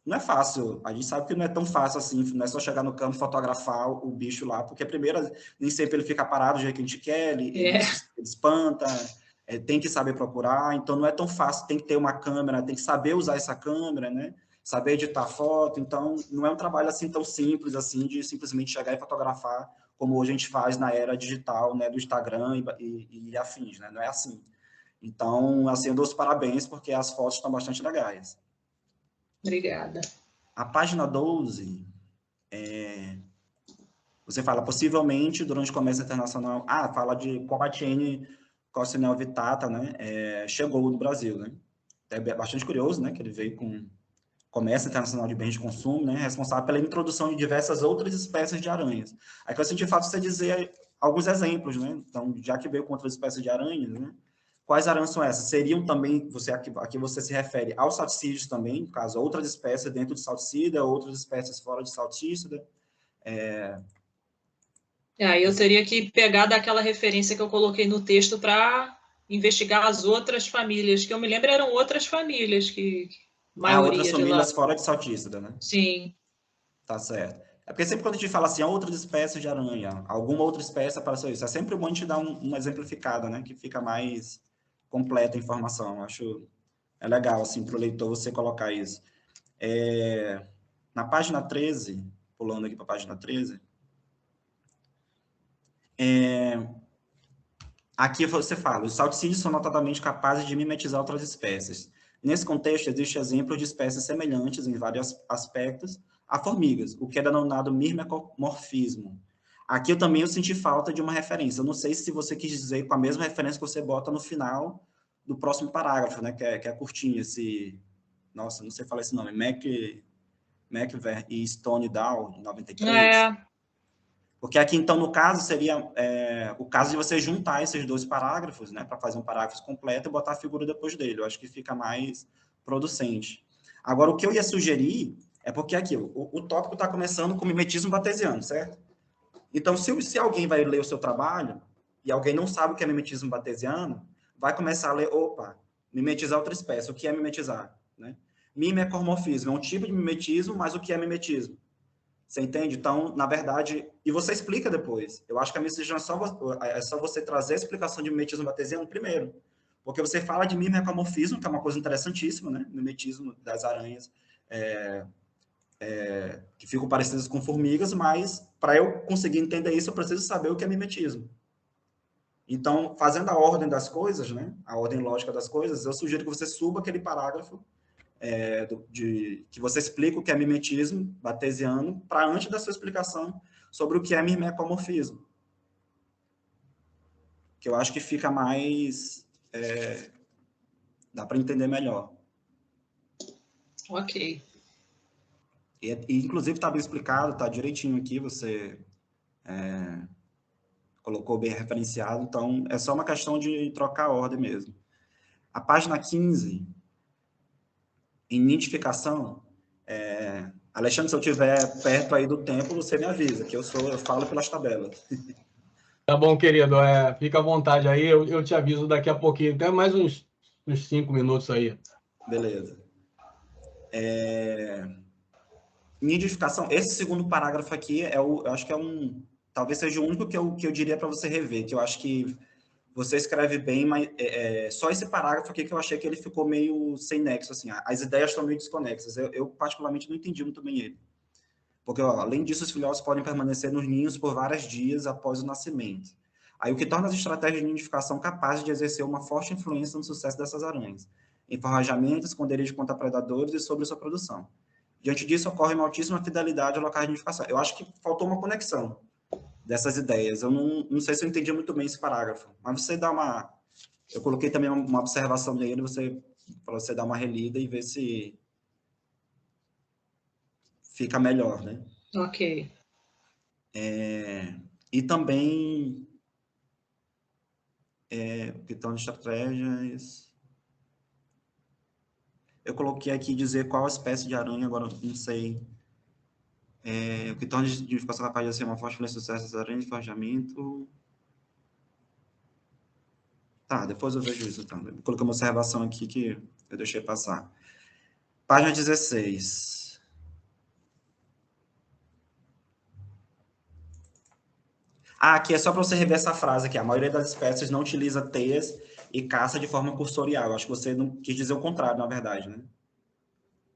não é fácil, a gente sabe que não é tão fácil assim, não é só chegar no campo e fotografar o bicho lá, porque primeiro, nem sempre ele fica parado do jeito que a gente quer, ele espanta, tem que saber procurar, então não é tão fácil, tem que ter uma câmera, tem que saber usar essa câmera, né? Saber editar foto, então não é um trabalho assim tão simples assim, de simplesmente chegar e fotografar, como hoje a gente faz na era digital, né, do Instagram e afins, né? Não é assim. Então, assim, eu dou os parabéns, porque as fotos estão bastante legais. Obrigada. A página 12, você fala, possivelmente, durante o comércio internacional, fala de Combatiene Coccinelle Vittata, né, chegou no Brasil, né? É bastante curioso, né, que ele veio com comércio internacional de bens de consumo, né, responsável pela introdução de diversas outras espécies de aranhas. Aí que eu senti fato de você dizer alguns exemplos, né? Então, já que veio com outras espécies de aranhas, né? Quais aranhas são essas? Seriam também, aqui você se refere aos salticídeos também, no caso, outras espécies dentro de salticida, outras espécies fora de salticida. Eu teria que pegar daquela referência que eu coloquei no texto para investigar as outras famílias, que eu me lembro eram outras famílias, que Outras maioria de lá. famílias fora de saltícida, né? Sim. Tá certo. É porque sempre quando a gente fala assim, outras espécies de aranha, alguma outra espécie apareceu isso, é sempre bom a gente dar uma exemplificada, né? Que fica mais completa a informação. Acho legal, assim, para o leitor você colocar isso. Na página 13, pulando aqui para a página 13, aqui você fala, os salticídeos são notadamente capazes de mimetizar outras espécies. Nesse contexto, existe exemplo de espécies semelhantes, em vários aspectos, a formigas, o que é denominado mirmecomorfismo. Aqui eu senti falta de uma referência. Eu não sei se você quis dizer com a mesma referência que você bota no final do próximo parágrafo, né? Que é curtinho, esse... Nossa, não sei falar esse nome. McVer e Stone Down, em 93. É. Porque aqui, então, no caso, seria o caso de você juntar esses dois parágrafos, né, para fazer um parágrafo completo e botar a figura depois dele. Eu acho que fica mais producente. Agora, o que eu ia sugerir é porque aqui, o tópico está começando com mimetismo batesiano, certo? Então, se alguém vai ler o seu trabalho e alguém não sabe o que é mimetismo batesiano, vai começar a ler, opa, mimetizar outra espécie. O que é mimetizar? Né? Mimecomorfismo é um tipo de mimetismo, mas o que é mimetismo? Você entende? Então, na verdade, e você explica depois. Eu acho que a miscigenação é só você trazer a explicação de mimetismo batesiano primeiro. Porque você fala de mimecomorfismo, que é uma coisa interessantíssima, né? Mimetismo das aranhas que ficam parecidas com formigas, mas para eu conseguir entender isso, eu preciso saber o que é mimetismo. Então, fazendo a ordem das coisas, né? A ordem lógica das coisas, eu sugiro que você suba aquele parágrafo que você explica o que é mimetismo batesiano para antes da sua explicação sobre o que é mimecomorfismo. Que eu acho que fica mais... dá para entender melhor. Ok. E inclusive, está bem explicado, está direitinho aqui, você colocou bem referenciado, então é só uma questão de trocar a ordem mesmo. A página 15, em nidificação, Alexandre, se eu estiver perto aí do tempo, você me avisa, que eu falo pelas tabelas. Tá bom, querido. Fica à vontade aí, eu te aviso daqui a pouquinho, até mais uns 5 minutos aí. Beleza. Nidificação, esse segundo parágrafo aqui, eu acho que talvez seja o único que eu diria para você rever, que eu acho que você escreve bem, mas só esse parágrafo aqui que eu achei que ele ficou meio sem nexo, assim, as ideias estão meio desconexas. Eu particularmente não entendi muito bem ele. Porque, além disso, os filhotes podem permanecer nos ninhos por vários dias após o nascimento. Aí, o que torna as estratégias de nidificação capazes de exercer uma forte influência no sucesso dessas aranhas, em forrajamento, esconderijo contra predadores e sobre sua produção. Diante disso, ocorre uma altíssima fidelidade ao local de nidificação. Eu acho que faltou uma conexão dessas ideias. Eu não sei se eu entendi muito bem esse parágrafo, mas você dá uma... Eu coloquei também uma observação nele, para você dar uma relida e ver se fica melhor, né? Ok. E também questão de estratégias. Eu coloquei aqui dizer qual espécie de aranha, agora não sei. O que torna de nidificação capaz de ser uma forte influência de sucesso das aranhas de forjamento. Tá, depois eu vejo isso, então. Eu coloquei uma observação aqui que eu deixei passar. Página 16. Aqui é só para você rever essa frase aqui. A maioria das espécies não utiliza teias e caça de forma cursorial. Acho que você não quis dizer o contrário, na verdade, né?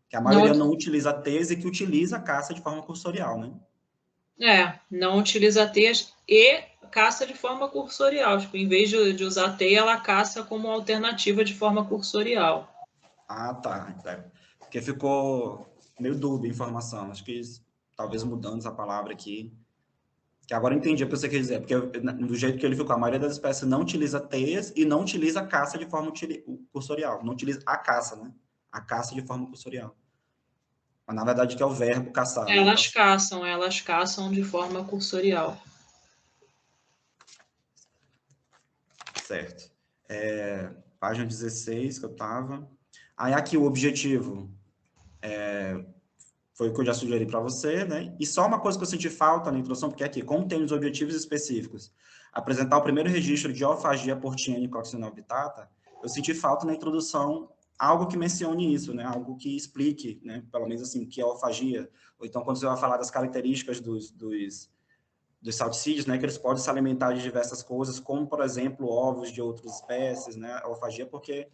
Que a maioria não utiliza teias e que utiliza a caça de forma cursorial, né? Não utiliza teias e caça de forma cursorial. Tipo, em vez de usar teia, ela caça como alternativa de forma cursorial. Ah, tá. Porque ficou meio dúbia a informação. Acho que talvez mudando essa palavra aqui. Que agora eu entendi o que você quer dizer. Porque do jeito que ele ficou, a maioria das espécies não utiliza teias e não utiliza a caça de forma cursorial. Não utiliza a caça, né? A caça de forma cursorial. Mas, na verdade, que é o verbo caçar. Né? Elas caçam de forma cursorial. Certo. Página 16 que eu estava. Aí aqui o objetivo foi o que eu já sugeri para você, né? E só uma coisa que eu senti falta na introdução, porque aqui, como tem os objetivos específicos, apresentar o primeiro registro de oofagia portiana e coccinella vittata, eu senti falta na introdução algo que mencione isso, né? Algo que explique, né? Pelo menos assim, o que é oofagia. Ou então, quando você vai falar das características dos salticídeos, né? Que eles podem se alimentar de diversas coisas, como, por exemplo, ovos de outras espécies, né? A oofagia, porque...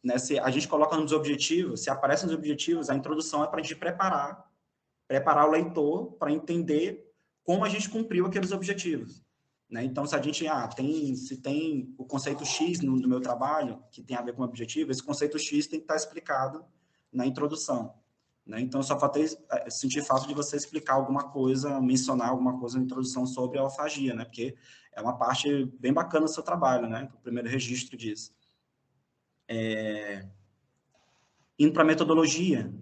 Né, se a gente coloca nos objetivos, se aparece nos objetivos, a introdução é para a gente preparar o leitor para entender como a gente cumpriu aqueles objetivos. Né? Então, se a gente se tem o conceito X no meu trabalho, que tem a ver com o objetivo, esse conceito X tem que estar explicado na introdução. Né? Então, eu só senti falta de você explicar alguma coisa, mencionar alguma coisa na introdução sobre a oofagia, né? Porque é uma parte bem bacana do seu trabalho, né? O primeiro registro disso. Indo para a metodologia,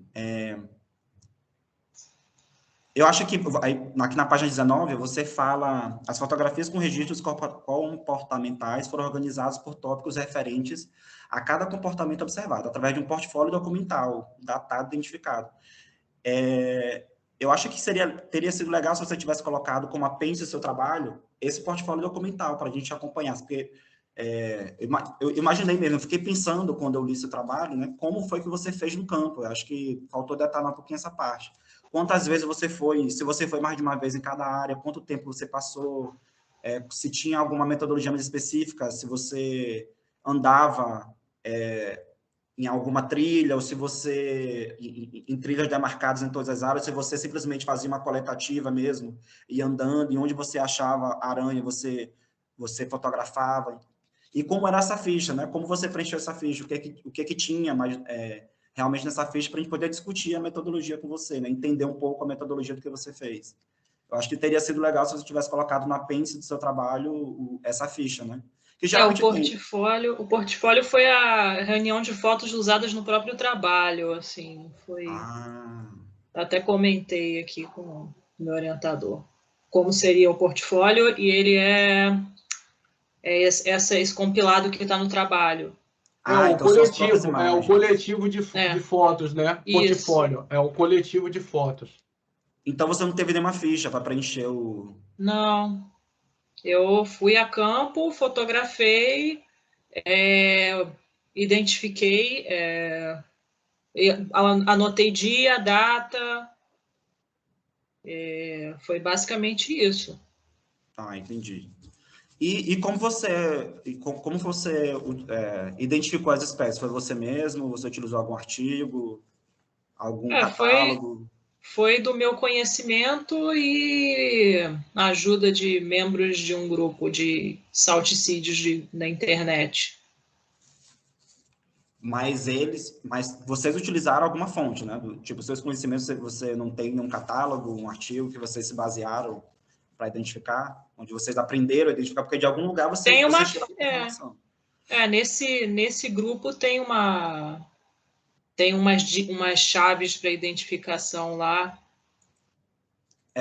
Eu acho que aqui na página 19 você fala as fotografias com registros comportamentais foram organizadas por tópicos referentes a cada comportamento observado, através de um portfólio documental, datado e identificado. Eu acho que teria sido legal se você tivesse colocado como apêndice do seu trabalho esse portfólio documental, para a gente acompanhar, porque eu imaginei mesmo, eu fiquei pensando quando eu li seu trabalho, né, como foi que você fez no campo. Eu acho que faltou detalhar um pouquinho essa parte. Quantas vezes você foi, se você foi mais de uma vez em cada área, quanto tempo você passou, se tinha alguma metodologia mais específica, se você andava em alguma trilha, ou se você, em trilhas demarcadas em todas as áreas, se você simplesmente fazia uma coletativa mesmo, e andando, e onde você achava aranha, você fotografava. E como era essa ficha, né? Como você preencheu essa ficha, o que tinha mais, realmente nessa ficha, para a gente poder discutir a metodologia com você, né? Entender um pouco a metodologia do que você fez. Eu acho que teria sido legal se você tivesse colocado no apêndice do seu trabalho essa ficha, né? Que geralmente o portfólio foi a reunião de fotos usadas no próprio trabalho, assim, foi... Até comentei aqui com o meu orientador como seria o portfólio, e ele esse compilado que está no trabalho. Então são as próprias imagens. É o coletivo de fotos, né? Isso. Portfólio, é o coletivo de fotos. Então você não teve nenhuma ficha para preencher o... Não. Eu fui a campo, fotografei, identifiquei, anotei dia, data, foi basicamente isso. Entendi. E como você identificou as espécies? Foi você mesmo? Você utilizou algum artigo? Algum catálogo? Foi do meu conhecimento e a ajuda de membros de um grupo de salticídios na internet. Mas vocês utilizaram alguma fonte, né? Tipo, seus conhecimentos, você não tem nenhum catálogo, um artigo que vocês se basearam para identificar, onde vocês aprenderam a identificar, porque de algum lugar você tirou a informação. Nesse grupo tem umas chaves para identificação lá.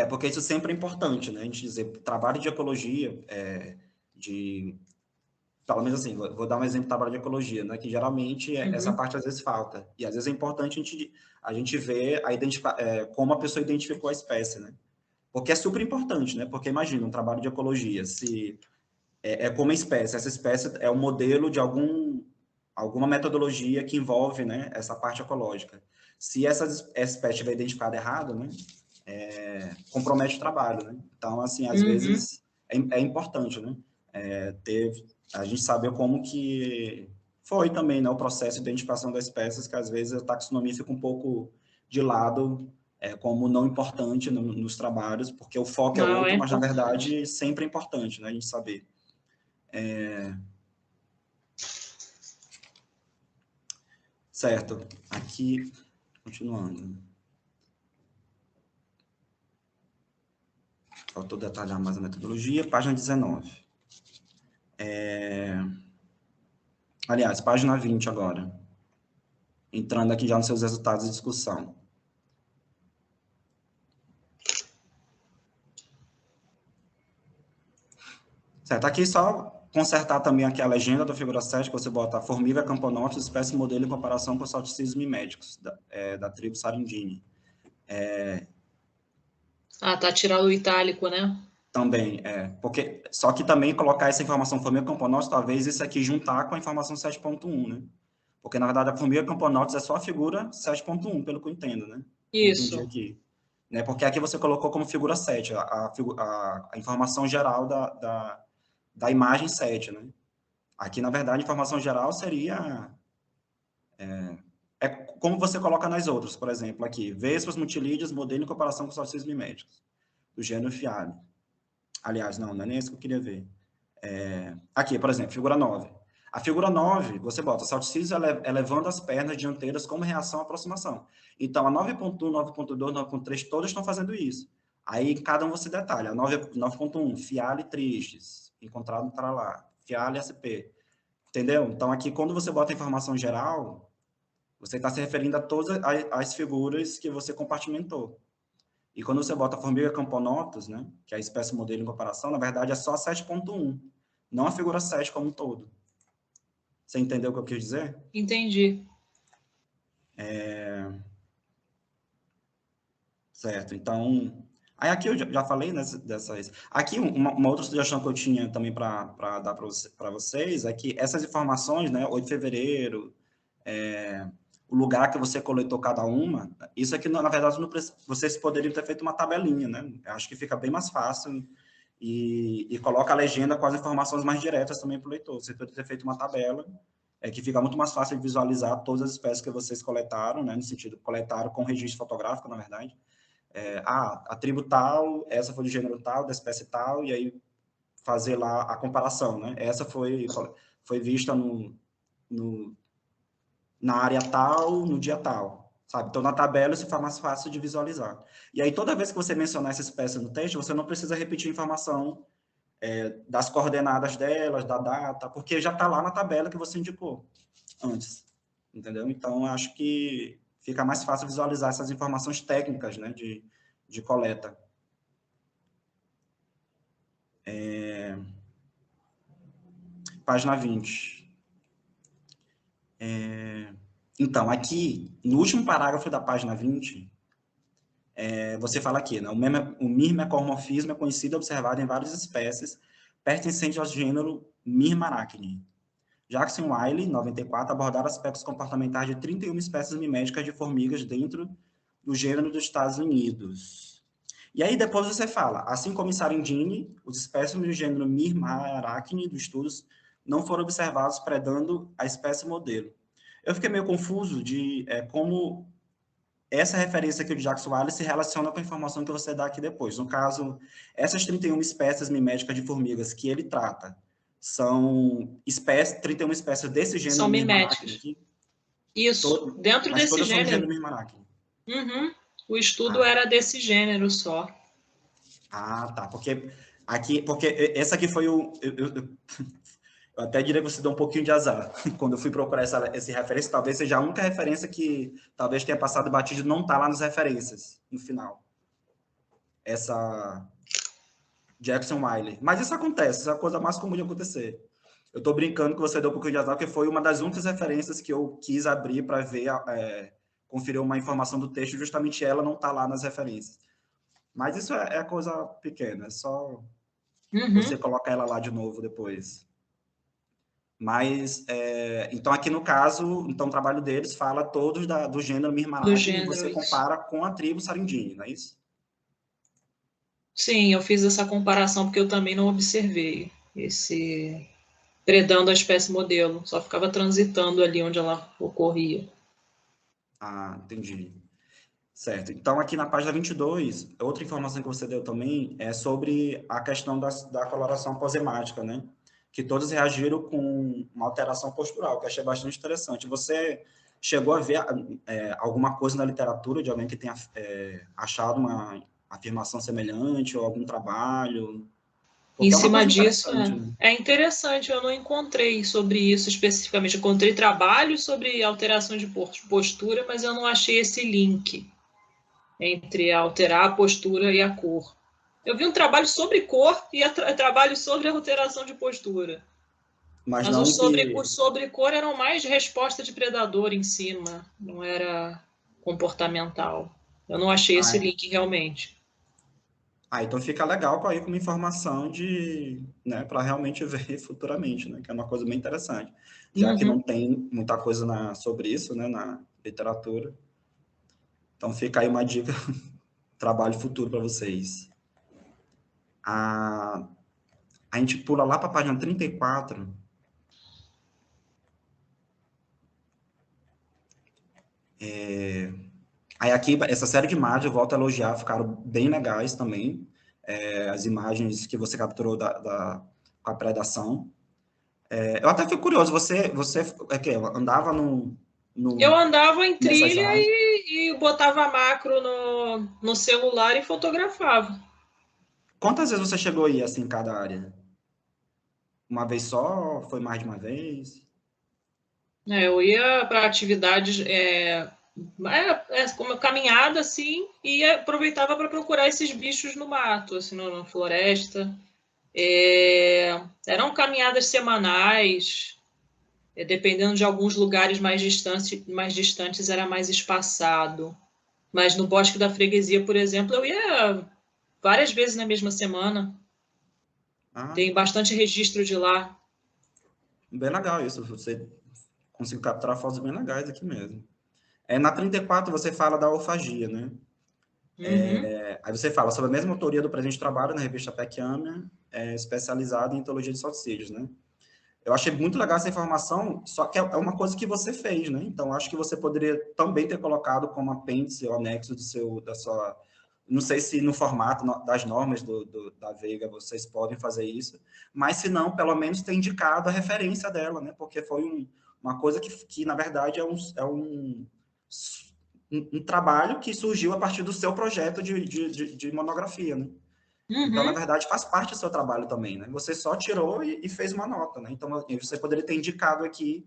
Porque isso sempre é importante, né? A gente dizer, trabalho de ecologia, pelo menos assim, vou dar um exemplo de trabalho de ecologia, né? Que geralmente essa parte às vezes falta. E às vezes é importante a gente ver como a pessoa identificou a espécie, né? Porque é super importante, né? Porque imagina, um trabalho de ecologia, se como espécie, essa espécie é um modelo de alguma metodologia que envolve, né, essa parte ecológica. Se essa espécie estiver identificada errado, né, compromete o trabalho, né? Então, assim, às vezes é importante, né, a gente saber como que foi também, né, o processo de identificação das espécies, que às vezes a taxonomia fica um pouco de lado, como não importante nos trabalhos, porque o foco é outro, mas na verdade sempre é importante, né, a gente saber. Certo, aqui, continuando. Faltou detalhar mais a metodologia, página 19. Aliás, página 20 agora. Entrando aqui já nos seus resultados de discussão. Certo, aqui só consertar também aqui a legenda da figura 7, que você bota formiga camponotus, espécie modelo em comparação com os salticídeos miméticos, da tribo Sarindini. Tá tirando o itálico, né? Também, porque, só que também colocar essa informação formiga camponotus, talvez isso aqui juntar com a informação 7.1, né? Porque, na verdade, a formiga camponotus é só a figura 7.1, pelo que eu entendo, né? Isso. Entendi aqui. Né? Porque aqui você colocou como figura 7, a informação geral da imagem 7, né? Aqui, na verdade, a informação geral seria... como você coloca nas outras, por exemplo, aqui, Vespas mutilídeas, modelo em comparação com os salticídeos miméticos, do gênero Fiale. Aliás, não é nem isso que eu queria ver. Aqui, por exemplo, figura 9. A figura 9, você bota salticídeos elevando as pernas dianteiras como reação à aproximação. Então, a 9.1, 9.2, 9.3, todas estão fazendo isso. Aí, cada um você detalha. A 9.1, Fiale tristes, encontrado no Tralá. Fiale SP. Entendeu? Então, aqui, quando você bota a informação geral, você está se referindo a todas as figuras que você compartimentou. E quando você bota a formiga camponotus, né, que é a espécie modelo em comparação, na verdade é só 7.1, não a figura 7 como um todo. Você entendeu o que eu quis dizer? Entendi. Certo, então... Aí aqui eu já falei dessas... Aqui uma outra sugestão que eu tinha também para dar para vocês é que essas informações, né, 8 de fevereiro, o lugar que você coletou cada uma, isso aqui, na verdade, vocês poderiam ter feito uma tabelinha, né? Eu acho que fica bem mais fácil e coloca a legenda com as informações mais diretas também para o leitor. Você poderia ter feito uma tabela que fica muito mais fácil de visualizar todas as espécies que vocês coletaram, né? No sentido, coletaram com registro fotográfico, na verdade. A tribo tal, essa foi do gênero tal, da espécie tal, e aí fazer lá a comparação, né? Essa foi vista na área tal, no dia tal, sabe? Então, na tabela, isso fica mais fácil de visualizar. E aí, toda vez que você mencionar essa espécie no texto, você não precisa repetir a informação das coordenadas delas, da data, porque já está lá na tabela que você indicou antes, entendeu? Então, acho que fica mais fácil visualizar essas informações técnicas, né, de coleta. Página 20. Então, aqui, no último parágrafo da página 20, você fala aqui, né, o mirmecomorfismo é conhecido e observado em várias espécies pertencentes ao gênero Myrmarachne. Jackson e Wiley, 94, abordaram aspectos comportamentais de 31 espécies miméticas de formigas dentro do gênero dos Estados Unidos. E aí depois você fala, assim como em Sarandini, os espécimes do gênero Myrmarachne dos estudos não foram observados predando a espécie modelo. Eu fiquei meio confuso de como essa referência aqui de Jackson Wiley se relaciona com a informação que você dá aqui depois. No caso, essas 31 espécies miméticas de formigas que ele trata são 31 espécies desse gênero São Myrmarachne miméticas. aqui? Isso, dentro Mas desse todas são do gênero. gênero Myrmarachne. Uhum. O estudo era desse gênero só. Ah, tá. Porque essa aqui foi o... Eu até diria que você deu um pouquinho de azar. Quando eu fui procurar essa referência, talvez seja a única referência que talvez tenha passado batido, não está lá nas referências, no final. Essa Jackson Wiley. Mas isso acontece, isso é a coisa mais comum de acontecer. Eu estou brincando que você deu um pouquinho de azar, porque foi uma das únicas referências que eu quis abrir para ver, conferir uma informação do texto, justamente ela não está lá nas referências. Mas isso é coisa pequena, é só você colocar ela lá de novo depois. Mas, então, aqui no caso, então, o trabalho deles fala todos do gênero Myrmarachne, e você compara com a tribo Sarandini, não é isso? Sim, eu fiz essa comparação porque eu também não observei esse predando a espécie modelo, só ficava transitando ali onde ela ocorria. Ah, entendi. Certo. Então, aqui na página 22, outra informação que você deu também é sobre a questão da coloração aposemática, né? Que todos reagiram com uma alteração postural, que eu achei bastante interessante. Você chegou a ver alguma coisa na literatura de alguém que tenha achado uma afirmação semelhante ou algum trabalho? Em Porque é uma cima coisa disso, interessante, né? é interessante, eu não encontrei sobre isso especificamente. Encontrei trabalho sobre alteração de postura, mas eu não achei esse link entre alterar a postura e a cor. Eu vi um trabalho sobre cor e trabalho sobre alteração de postura. Mas Mas não os que... sobre cor eram mais de resposta de predador em cima, não era comportamental. Eu não achei esse link realmente. Então fica legal aí com uma informação né, para realmente ver futuramente, né, que é uma coisa bem interessante. Já que não tem muita coisa sobre isso, né, na literatura. Então fica aí uma dica, trabalho futuro para vocês. A gente pula lá para a página 34. Aí aqui, essa série de imagens, eu volto a elogiar, ficaram bem legais também. As imagens que você capturou com a predação. Eu até fico curioso, você andava Eu andava em nessas trilha áreas? e botava macro no celular e fotografava. Quantas vezes você chegou aí, assim, em cada área? Uma vez só? Foi mais de uma vez? Eu ia para atividades Como caminhada, assim, e aproveitava para procurar esses bichos no mato, assim, na floresta. Eram caminhadas semanais, dependendo de alguns lugares mais distantes era mais espaçado. Mas no Bosque da Freguesia, por exemplo, eu ia várias vezes na mesma semana. Ah, Tem bastante registro de lá. bem legal isso. Você conseguiu capturar fotos bem legais aqui mesmo. Na 34 você fala da alfagia, né? Uhum. Aí você fala sobre a mesma autoria do presente trabalho na revista PECAMIA, especializada em teologia de salsídeos, né? Eu achei muito legal essa informação, só que é uma coisa que você fez, né? Então, acho que você poderia também ter colocado como apêndice ou anexo da sua... Não sei se no formato das normas da Veiga vocês podem fazer isso, mas se não, pelo menos ter indicado a referência dela, né? Porque foi uma coisa que na verdade, um trabalho que surgiu a partir do seu projeto de monografia, né? Então, na Uhum. verdade, faz parte do seu trabalho também, né? Você só tirou e fez uma nota, né? Então, você poderia ter indicado aqui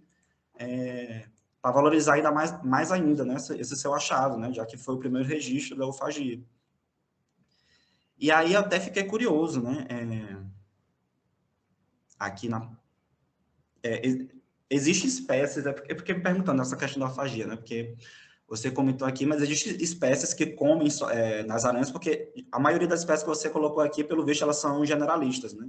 para valorizar ainda mais ainda, né? Esse seu achado, né? Já que foi o primeiro registro da ufagia. E aí, eu até fiquei curioso, né? Aqui na... Existem espécies... porque me perguntando essa questão da ufagia, né? Porque você comentou aqui, mas existem espécies que comem nas aranhas, porque a maioria das espécies que você colocou aqui, pelo visto, elas são generalistas, né?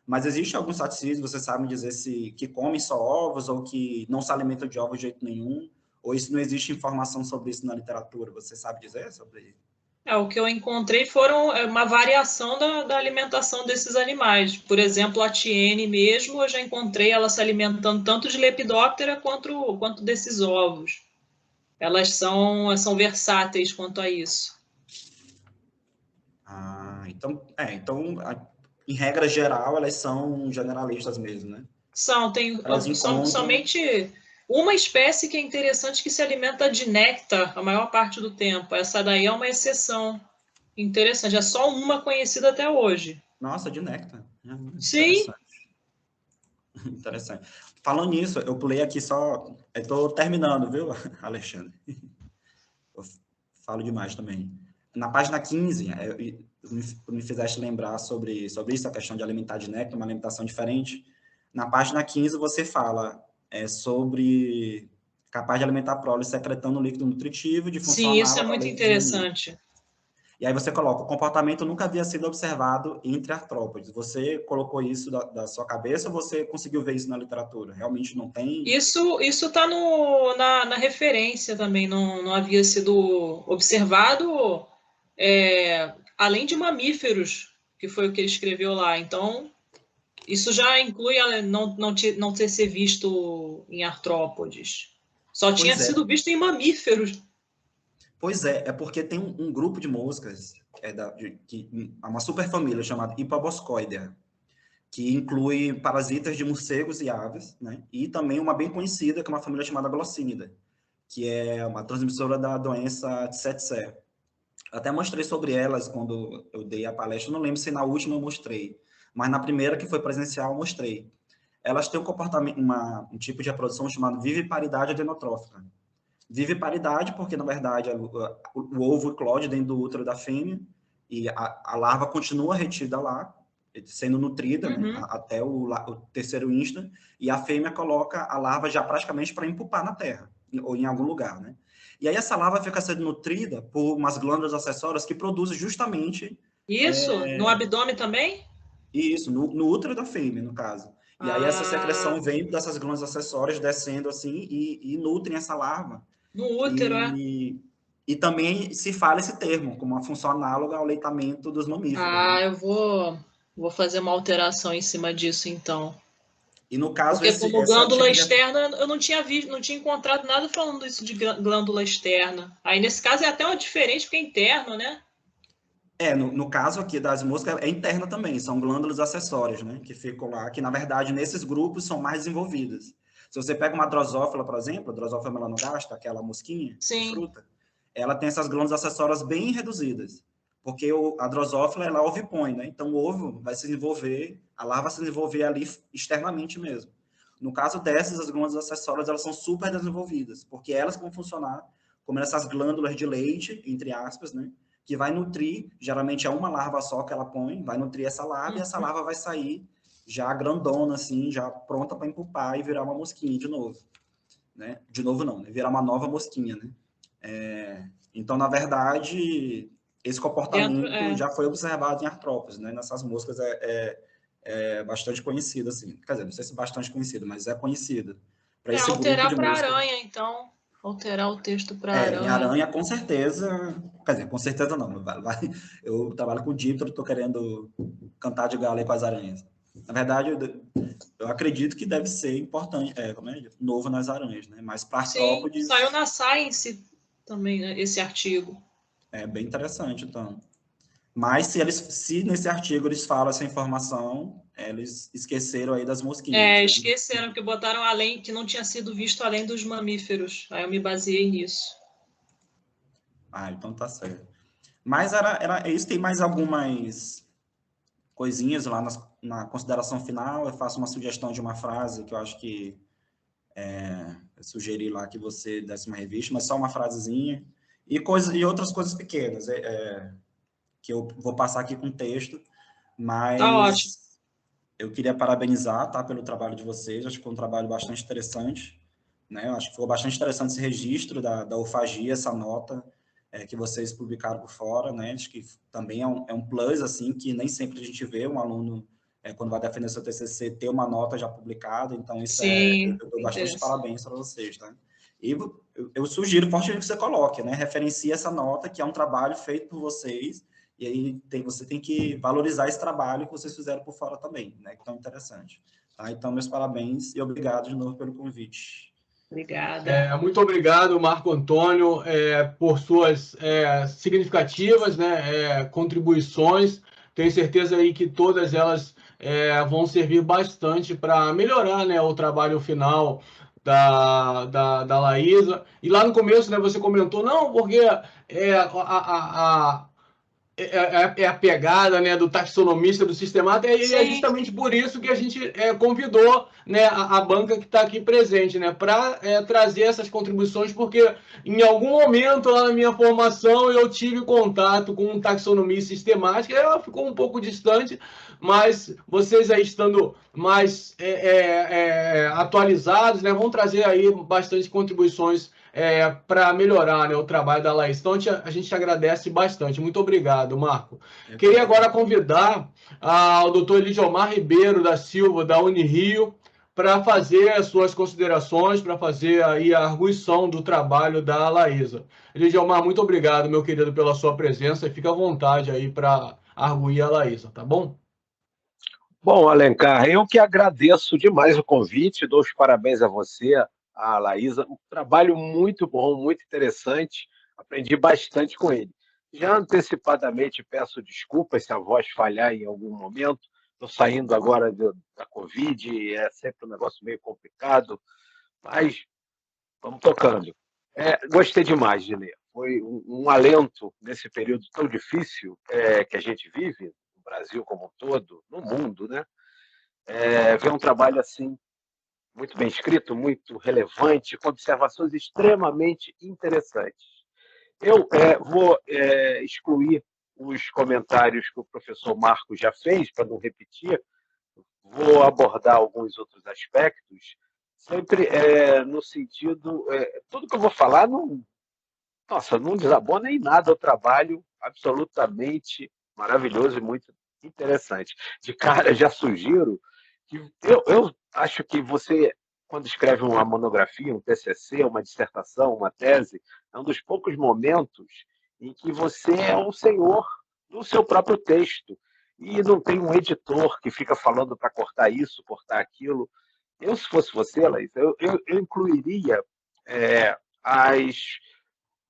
Mas existe alguns saticídeos, você sabe me dizer se que comem só ovos ou que não se alimentam de ovos de jeito nenhum? Ou isso não existe informação sobre isso na literatura? Você sabe dizer sobre isso? O que eu encontrei foram uma variação da alimentação desses animais. Por exemplo, a tiene mesmo, eu já encontrei ela se alimentando tanto de lepidóptera quanto desses ovos. Elas são versáteis quanto a isso. Ah, então, em regra geral, elas são generalistas mesmo, né? Elas São encontram... somente uma espécie que é interessante que se alimenta de néctar a maior parte do tempo. Essa daí é uma exceção interessante. É só uma conhecida até hoje. Nossa, de néctar. Sim. Interessante. Interessante. Falando nisso, eu pulei aqui só... Estou terminando, viu, Alexandre? Eu falo demais também. Na página 15, me fizeste lembrar sobre isso, a questão de alimentar de néctar, uma alimentação diferente. Na página 15, você fala sobre capaz de alimentar a prole secretando um líquido nutritivo de função Sim, isso é análoga ao muito leite de umbi. interessante. E aí você coloca, o comportamento nunca havia sido observado entre artrópodes. Você colocou isso da sua cabeça ou você conseguiu ver isso na literatura? Realmente não tem? Isso está na referência também, não havia sido observado, além de mamíferos, que foi o que ele escreveu lá. Então, isso já inclui não ter sido visto em artrópodes. Só tinha Pois sido é. visto em mamíferos. Pois é porque tem um grupo de moscas, é uma superfamília chamada Hippoboscoidea, que inclui parasitas de morcegos e aves, né? E também uma bem conhecida, que é uma família chamada Glossinidae, que é uma transmissora da doença Tsetse. Até mostrei sobre elas quando eu dei a palestra, não lembro se na última eu mostrei, mas na primeira, que foi presencial, eu mostrei. Elas têm um comportamento, um tipo de reprodução chamado viviparidade adenotrófica. Viviparidade, porque, na verdade, o ovo eclode dentro do útero da fêmea e a larva continua retida lá, sendo nutrida, né, Uhum. até o terceiro insta, e a fêmea coloca a larva já praticamente para empupar na terra, ou em algum lugar, né? E aí essa larva fica sendo nutrida por umas glândulas acessórias que produzem justamente Isso, no abdômen também? isso, no útero da fêmea, no caso. E aí essa secreção Ah, vem dessas glândulas acessórias descendo assim e nutrem essa larva. no útero, é? E também se fala esse termo, como uma função análoga ao leitamento dos mamíferos, né? Eu vou fazer uma alteração em cima disso, então. E no caso, Porque como esse glândula tipo de... externa, eu não tinha visto, não tinha encontrado nada falando isso de glândula externa. Aí nesse caso é até uma diferente, porque é interno, né? No caso aqui das moscas, é interna também, são glândulas acessórias, né? Que ficam lá, que na verdade nesses grupos são mais desenvolvidas. Se você pega uma drosófila, por exemplo, a drosófila melanogasta, aquela mosquinha de Sim. fruta, ela tem essas glândulas acessórias bem reduzidas, porque a drosófila, ela ovipõe, né? Então o ovo vai se desenvolver, a larva vai se desenvolver ali externamente mesmo. No caso dessas, as glândulas acessórias, elas são super desenvolvidas, porque elas vão funcionar comendo essas glândulas de leite, entre aspas, né? Que vai nutrir, geralmente é uma larva só que ela põe, vai nutrir essa larva e essa larva vai sair já grandona, assim, já pronta para empupar e virar uma mosquinha de novo. Né? De novo não, né? Virar uma nova mosquinha, né? Então, na verdade, esse comportamento já foi observado em artrópodes, né? Nessas moscas é bastante conhecido, assim. Quer dizer, não sei se é bastante conhecido, mas é conhecido. Para esse grupo alterar de para moscas. aranha, então. Alterar o texto para Em aranha, com certeza. Quer dizer, com certeza não. Eu trabalho com díptero, estou querendo cantar de galo aí com as aranhas. Na verdade, eu acredito que deve ser importante, novo nas aranhas, né? Mas para artrópodes... Sim, saiu na Science também, né, esse artigo. É bem interessante, então. Mas se nesse artigo eles falam essa informação, eles esqueceram aí das mosquinhas. Né? Esqueceram que botaram além, que não tinha sido visto além dos mamíferos. Aí eu me baseei nisso. Então tá certo. Mas era isso. Tem mais algumas coisinhas lá na consideração final. Eu faço uma sugestão de uma frase que eu acho que eu sugeri lá que você desse uma revista, mas só uma frasezinha. E outras coisas pequenas, que eu vou passar aqui com texto, mas tá ótimo. Eu queria parabenizar, tá, pelo trabalho de vocês. Acho que foi um trabalho bastante interessante, né? Eu acho que foi bastante interessante esse registro da UFAGIA, essa nota que vocês publicaram por fora, né? Acho que também é um plus, assim, que nem sempre a gente vê um aluno, quando vai defender seu TCC, ter uma nota já publicada. Então, isso Sim, eu dou bastante parabéns para vocês, tá? E eu sugiro fortemente que você coloque, né? Referencie essa nota, que é um trabalho feito por vocês, e aí você tem que valorizar esse trabalho que vocês fizeram por fora também, né? Que tão interessante. Tá? Então, meus parabéns e obrigado de novo pelo convite. Obrigada. Muito obrigado, Marco Antônio, por suas significativas, né, contribuições. Tenho certeza aí que todas elas vão servir bastante para melhorar, né, o trabalho final da Laísa. E lá no começo, né, você comentou, não, porque é a pegada, né, do taxonomista, do sistemático, e é justamente por isso que a gente convidou, né, a banca que está aqui presente, né, para trazer essas contribuições, porque em algum momento lá na minha formação eu tive contato com taxonomia sistemática, ela ficou um pouco distante, mas vocês aí estando mais atualizados, né, vão trazer aí bastante contribuições para melhorar, né, o trabalho da Laís. Então, a gente agradece bastante. Muito obrigado, Marco. Queria agora convidar o doutor Elidiomar Ribeiro da Silva, da Unirio, para fazer as suas considerações, para fazer aí a arguição do trabalho da Laísa. Elidiomar, muito obrigado, meu querido, pela sua presença, e fica à vontade aí para arguir a Laísa, tá bom? Bom, Alencar, eu que agradeço demais o convite, dou os parabéns a você, a Laísa, um trabalho muito bom, muito interessante, aprendi bastante com ele. Já antecipadamente peço desculpas se a voz falhar em algum momento, estou saindo agora da Covid, é sempre um negócio meio complicado, mas vamos tocando. Gostei demais de ler, foi um alento nesse período tão difícil que a gente vive, no Brasil como um todo, no mundo, né? Ver um trabalho assim, muito bem escrito, muito relevante, com observações extremamente interessantes. Eu vou excluir os comentários que o professor Marco já fez, para não repetir, vou abordar alguns outros aspectos, sempre no sentido... tudo que eu vou falar não desabona em nada o trabalho absolutamente maravilhoso e muito interessante. De cara, já sugiro que eu acho que você, quando escreve uma monografia, um TCC, uma dissertação, uma tese, é um dos poucos momentos em que você é o senhor do seu próprio texto e não tem um editor que fica falando para cortar isso, cortar aquilo. Eu, se fosse você, Laís, eu incluiria as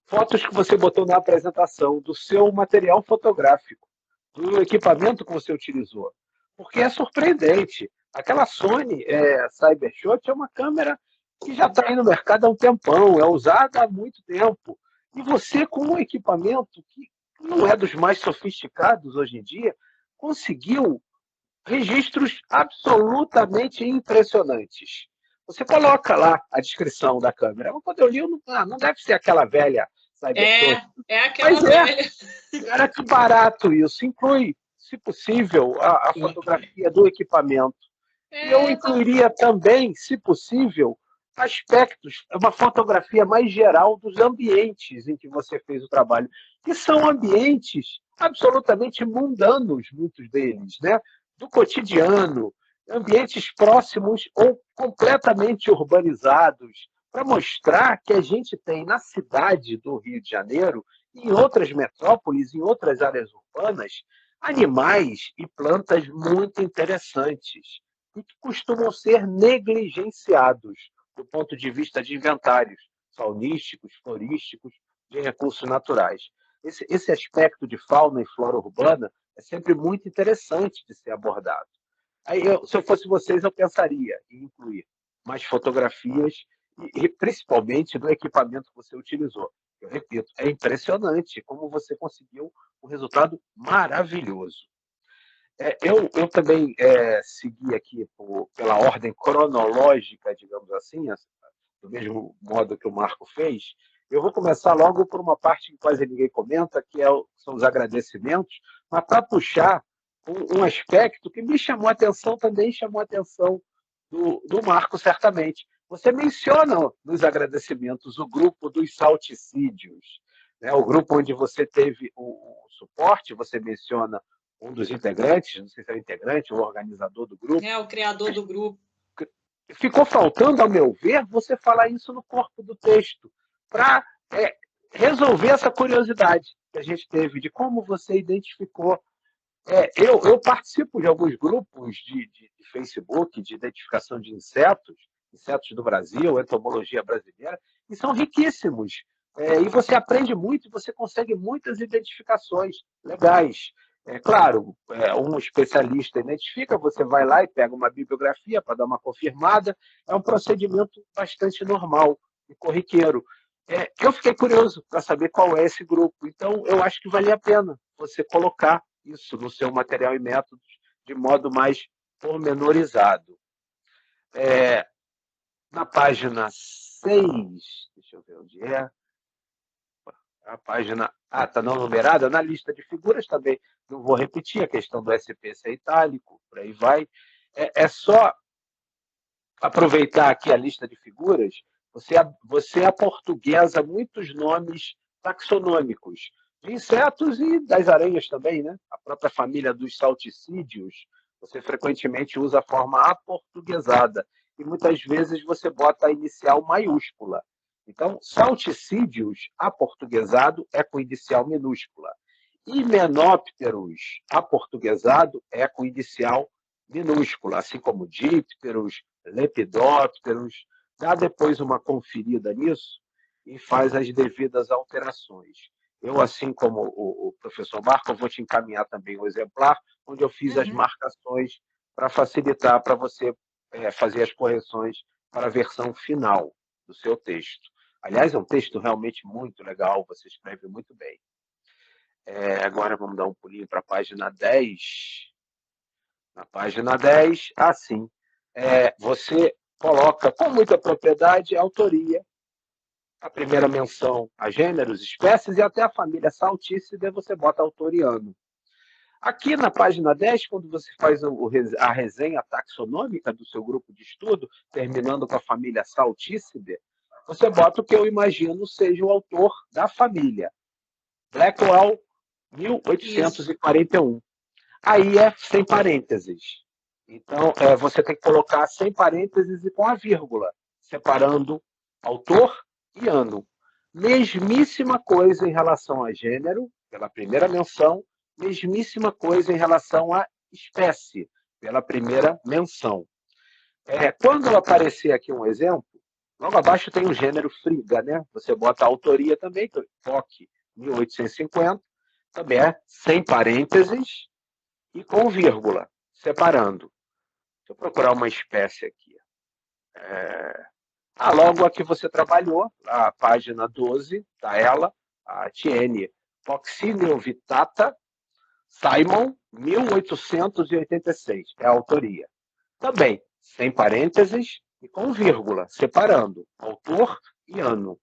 fotos que você botou na apresentação do seu material fotográfico, do equipamento que você utilizou, porque é surpreendente. Aquela Sony Cybershot é uma câmera que já está aí no mercado há um tempão, é usada há muito tempo. E você, com um equipamento que não é dos mais sofisticados hoje em dia, conseguiu registros absolutamente impressionantes. você coloca lá a descrição da câmera. Mas quando eu li, não deve ser aquela velha Cybershot. É aquela Mas velha. Era que barato isso. Inclui, se possível, a fotografia do equipamento. E eu incluiria também, se possível, aspectos, uma fotografia mais geral dos ambientes em que você fez o trabalho, que são ambientes absolutamente mundanos, muitos deles, né? Do cotidiano, ambientes próximos ou completamente urbanizados, para mostrar que a gente tem na cidade do Rio de Janeiro, em outras metrópoles, em outras áreas urbanas, animais e plantas muito interessantes e que costumam ser negligenciados do ponto de vista de inventários faunísticos, florísticos, de recursos naturais. Esse aspecto de fauna e flora urbana é sempre muito interessante de ser abordado. Aí, se eu fosse vocês, eu pensaria em incluir mais fotografias e principalmente do equipamento que você utilizou. Eu repito, é impressionante como você conseguiu um resultado maravilhoso. Eu também segui aqui pela ordem cronológica, digamos assim, do mesmo modo que o Marco fez. Eu vou começar logo por uma parte que quase ninguém comenta, que são os agradecimentos, mas para puxar um aspecto que me chamou a atenção, também chamou a atenção do Marco, certamente. Você menciona nos agradecimentos o grupo dos salticídios, né? O grupo onde você teve o suporte, você menciona um dos integrantes, não sei se é o integrante ou o organizador do grupo. O criador do grupo. Ficou faltando, ao meu ver, você falar isso no corpo do texto, para resolver essa curiosidade que a gente teve de como você identificou. Eu participo de alguns grupos de Facebook de identificação de insetos do Brasil, entomologia brasileira, e são riquíssimos. E você aprende muito, você consegue muitas identificações legais. Claro, um especialista identifica, você vai lá e pega uma bibliografia para dar uma confirmada, é um procedimento bastante normal e corriqueiro. Eu fiquei curioso para saber qual é esse grupo, então eu acho que vale a pena você colocar isso no seu material e métodos de modo mais pormenorizado. Na página 6, deixa eu ver onde é, a página está não numerada, na lista de figuras também, não vou repetir a questão do SPC itálico, por aí vai. É só aproveitar aqui a lista de figuras, você aportuguesa muitos nomes taxonômicos, de insetos e das aranhas também, né? A própria família dos salticídios, você frequentemente usa a forma aportuguesada, e muitas vezes você bota a inicial maiúscula. Então, salticídios aportuguesado é com inicial minúscula. Himenópteros aportuguesado é com inicial minúscula, assim como dípteros, lepidópteros. Dá depois uma conferida nisso e faz as devidas alterações. Eu, assim como o professor Marco, eu vou te encaminhar também o exemplar, onde eu fiz as marcações para facilitar para você fazer as correções para a versão final do seu texto. Aliás, é um texto realmente muito legal, você escreve muito bem. Agora vamos dar um pulinho para a página 10. Na página 10, assim, você coloca com muita propriedade a autoria, a primeira menção a gêneros, espécies e até a família Salticida, você bota autoriano. Aqui na página 10, quando você faz a resenha taxonômica do seu grupo de estudo, terminando com a família Salticida, você bota o que eu imagino seja o autor da família. Blackwell, 1841. Aí é sem parênteses. Então, você tem que colocar sem parênteses e com a vírgula, separando autor e ano. Mesmíssima coisa em relação a gênero, pela primeira menção, mesmíssima coisa em relação à espécie, pela primeira menção. Quando aparecer aqui um exemplo, logo abaixo tem o gênero Friga, né? Você bota a autoria também, então, FOC 1850, também é sem parênteses e com vírgula, separando. Deixa eu procurar uma espécie aqui. Logo a que você trabalhou, a página 12, tá ela, a Tiene Coccineovitata, Simon, 1886, é a autoria. Também, sem parênteses e com vírgula, separando autor e ano.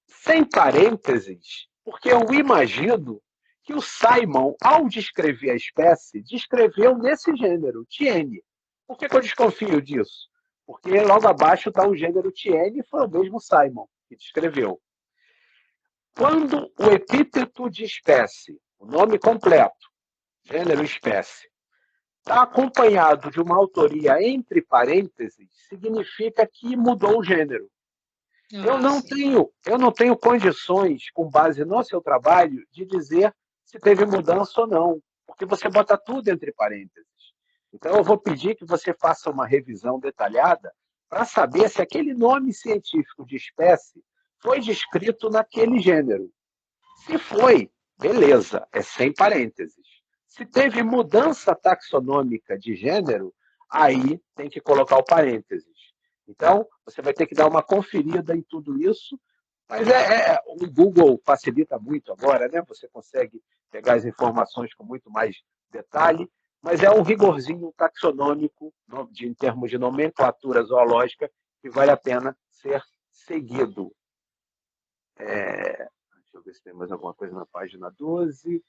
Sem parênteses, porque eu imagino que o Simon, ao descrever a espécie, descreveu nesse gênero, Tiene. Por que eu desconfio disso? Porque logo abaixo está o gênero Tiene e foi o mesmo Simon que descreveu. Quando o epíteto de espécie, o nome completo, gênero, espécie, está acompanhado de uma autoria entre parênteses, significa que mudou o gênero. Eu não tenho condições, com base no seu trabalho, de dizer se teve mudança ou não, porque você bota tudo entre parênteses. Então, eu vou pedir que você faça uma revisão detalhada para saber se aquele nome científico de espécie foi descrito naquele gênero. Se foi, beleza, é sem parênteses. Se teve mudança taxonômica de gênero, aí tem que colocar o parênteses. Então, você vai ter que dar uma conferida em tudo isso, mas o Google facilita muito agora, né? Você consegue pegar as informações com muito mais detalhe, mas é um rigorzinho taxonômico, em termos de nomenclatura zoológica, que vale a pena ser seguido. Deixa eu ver se tem mais alguma coisa na página 12.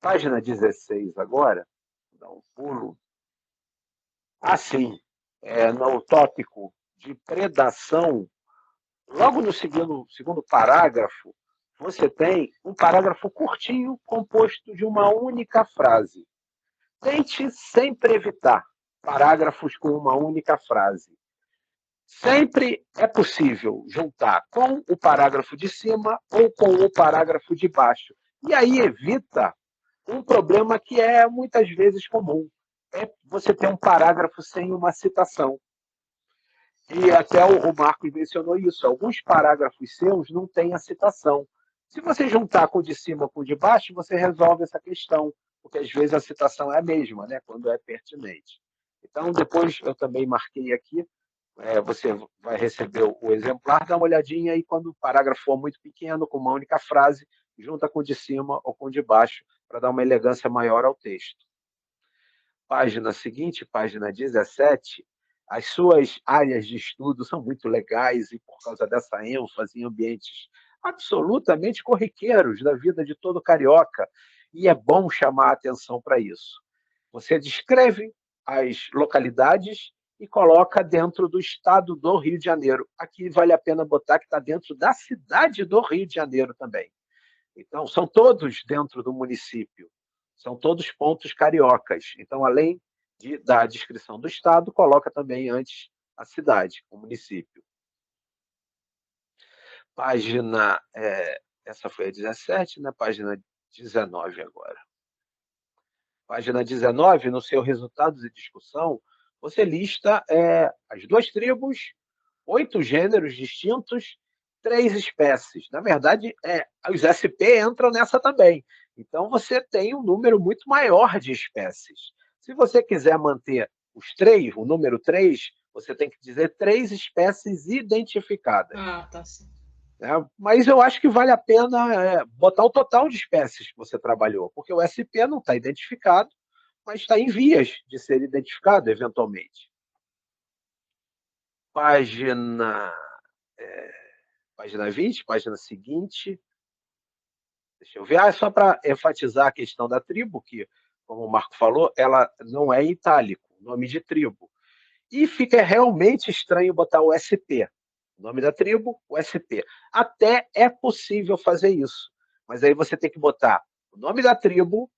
Página 16 agora, vou dar um pulo. Sim, no tópico de predação, logo no segundo parágrafo, você tem um parágrafo curtinho composto de uma única frase. Tente sempre evitar parágrafos com uma única frase. Sempre é possível juntar com o parágrafo de cima ou com o parágrafo de baixo. E aí evita um problema que é muitas vezes comum. É você ter um parágrafo sem uma citação. E até o Marcos mencionou isso. Alguns parágrafos seus não têm a citação. Se você juntar com o de cima com o de baixo, você resolve essa questão, porque às vezes a citação é a mesma, né, quando é pertinente. Então, depois eu também marquei aqui, você vai receber o exemplar, dá uma olhadinha e quando o parágrafo for muito pequeno, com uma única frase, junta com o de cima ou com o de baixo, para dar uma elegância maior ao texto. Página seguinte, página 17, as suas áreas de estudo são muito legais e por causa dessa ênfase em ambientes absolutamente corriqueiros da vida de todo carioca, e é bom chamar a atenção para isso. Você descreve as localidades e coloca dentro do estado do Rio de Janeiro. Aqui vale a pena botar que está dentro da cidade do Rio de Janeiro também. Então, são todos dentro do município. São todos pontos cariocas. Então, além da descrição do estado, coloca também antes a cidade, o município. Página, essa foi a 17, né? Página 19 agora. Página 19, no seu resultados e discussão, você lista as 2 tribos, 8 gêneros distintos, 3 espécies. Na verdade, os SP entram nessa também. Então, você tem um número muito maior de espécies. Se você quiser manter os 3, o número 3, você tem que dizer 3 espécies identificadas. Tá sim. Mas eu acho que vale a pena botar o total de espécies que você trabalhou, porque o SP não está identificado, mas está em vias de ser identificado, eventualmente. Página 20, página seguinte. Deixa eu ver. Só para enfatizar a questão da tribo, que, como o Marco falou, ela não é em itálico, nome de tribo. E fica realmente estranho botar o SP. O nome da tribo, o SP. Até é possível fazer isso, mas aí você tem que botar o nome da tribo,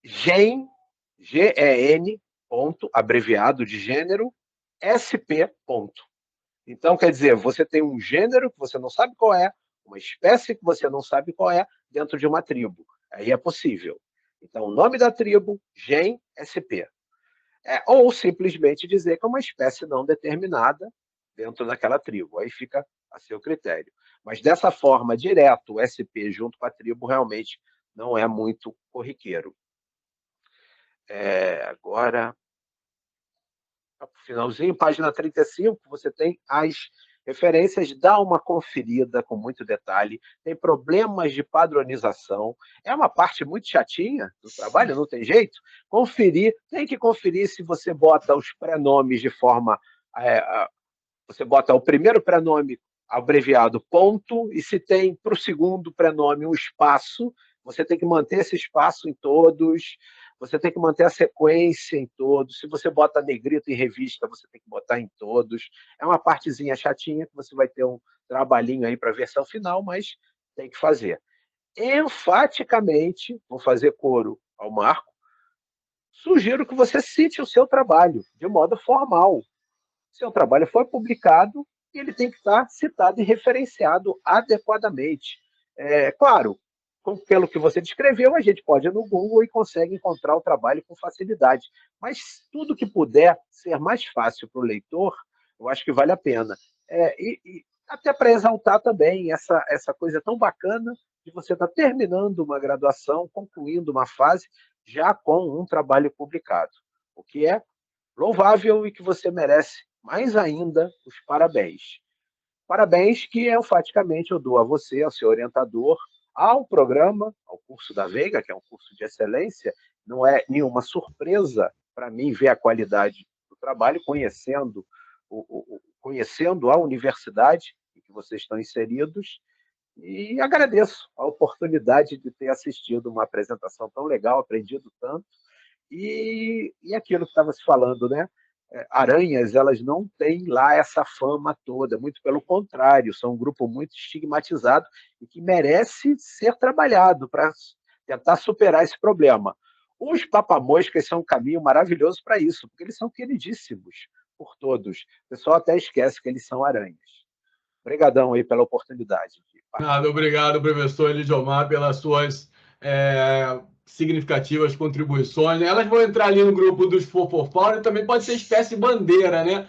GEN, G-E-N, ponto, abreviado de gênero, SP, ponto. Então, quer dizer, você tem um gênero que você não sabe qual é, uma espécie que você não sabe qual é, dentro de uma tribo. Aí é possível. Então, o nome da tribo, GEN, SP. Ou simplesmente dizer que é uma espécie não determinada dentro daquela tribo. Aí fica a seu critério. Mas dessa forma, direto, o SP junto com a tribo, realmente não é muito corriqueiro. Agora, finalzinho, página 35, você tem as referências, dá uma conferida com muito detalhe, tem problemas de padronização, é uma parte muito chatinha do trabalho, não tem jeito. Tem que conferir se você bota os prenomes de forma você bota o primeiro prenome abreviado ponto, e se tem para o segundo prenome um espaço, você tem que manter esse espaço em todos, você tem que manter a sequência em todos. Se você bota negrito em revista, você tem que botar em todos. É uma partezinha chatinha que você vai ter um trabalhinho aí para a versão final, mas tem que fazer. Enfaticamente, vou fazer coro ao Marco, sugiro que você cite o seu trabalho de modo formal. Seu trabalho foi publicado e ele tem que estar citado e referenciado adequadamente. Claro, pelo que você descreveu, a gente pode ir no Google e consegue encontrar o trabalho com facilidade. Mas tudo que puder ser mais fácil para o leitor, eu acho que vale a pena. E até para exaltar também essa coisa tão bacana de você estar terminando uma graduação, concluindo uma fase, já com um trabalho publicado, o que é louvável e que você merece mais ainda os parabéns. Parabéns que enfaticamente eu dou a você, ao seu orientador, ao programa, ao curso da Veiga, que é um curso de excelência. Não é nenhuma surpresa para mim ver a qualidade do trabalho, conhecendo a universidade em que vocês estão inseridos, e agradeço a oportunidade de ter assistido uma apresentação tão legal, aprendido tanto, e aquilo que estava se falando, né? Aranhas, elas não têm lá essa fama toda, muito pelo contrário, são um grupo muito estigmatizado e que merece ser trabalhado para tentar superar esse problema. Os papamoscas são um caminho maravilhoso para isso, porque eles são queridíssimos por todos. O pessoal até esquece que eles são aranhas. Obrigadão aí pela oportunidade. Nada, obrigado, professor Elidiomar, pelas suas significativas contribuições. Elas vão entrar ali no grupo dos Fofofal, e também pode ser espécie bandeira, né?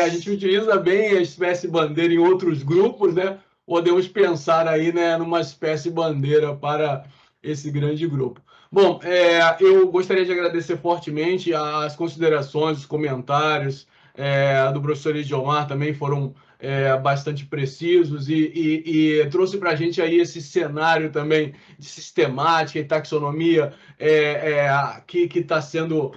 A gente utiliza bem a espécie bandeira em outros grupos, né? Podemos pensar aí, né, numa espécie bandeira para esse grande grupo. Bom, eu gostaria de agradecer fortemente as considerações, os comentários do professor Elidiomar, também foram bastante precisos e trouxe para a gente aí esse cenário também de sistemática e taxonomia que está sendo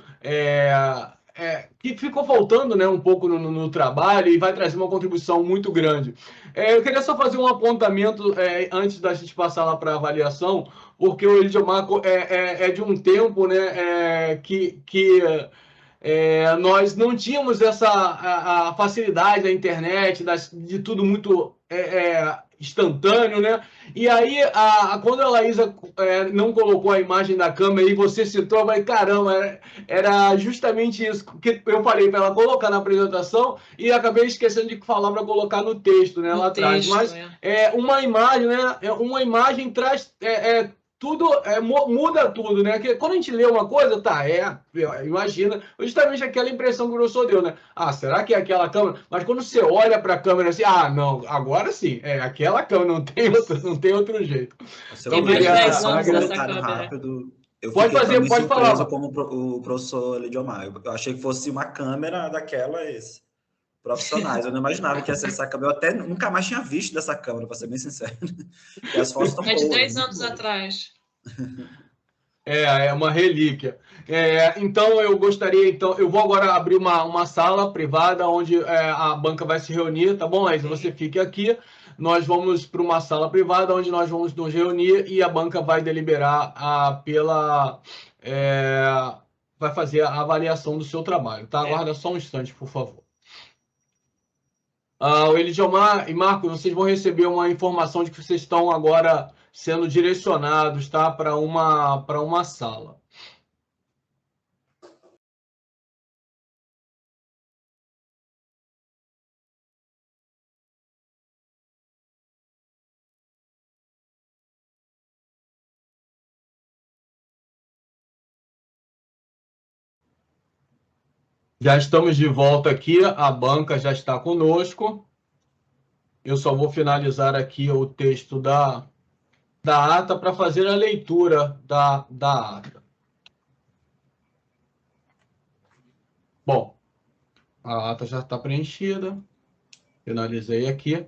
que ficou faltando, né, um pouco no trabalho, e vai trazer uma contribuição muito grande. Eu queria só fazer um apontamento antes da gente passar lá para a avaliação, porque o Elidiomar é de um tempo, né, que nós não tínhamos a facilidade da internet, de tudo muito instantâneo, né? E aí, quando a Laísa não colocou a imagem da câmera e você citou, eu falei, caramba, era justamente isso que eu falei para ela colocar na apresentação e acabei esquecendo de falar para colocar no texto, né, lá atrás. Mas uma imagem, né? Uma imagem traz tudo muda tudo, né? Que quando a gente lê uma coisa, imagina, justamente aquela impressão que o professor deu, né? Será que é aquela câmera? Mas quando você olha para a câmera assim, não, agora sim, aquela câmera, não tem outro jeito. Tem mais 10 anos essa câmera. Rápido. Eu pode fiquei fazer, pode surpreso falar. como o professor Elidiomar. Eu achei que fosse uma câmera daquelas profissionais. Eu não imaginava que ia ser essa câmera. Eu até nunca mais tinha visto dessa câmera, para ser bem sincero. E as fotos estão boas. De 10 anos atrás. É uma relíquia. Então, eu vou agora abrir uma sala privada onde a banca vai se reunir, tá bom, Laís? Você fique aqui. Nós vamos para uma sala privada onde nós vamos nos reunir e a banca vai deliberar vai fazer a avaliação do seu trabalho, tá? Aguarda só um instante, por favor. O Elidiomar e Marcos, vocês vão receber uma informação de que vocês estão agora sendo direcionados, tá, para uma sala. Já estamos de volta aqui, a banca já está conosco. Eu só vou finalizar aqui o texto da ata para fazer a leitura da ata. Bom, a ata já está preenchida. Finalizei aqui.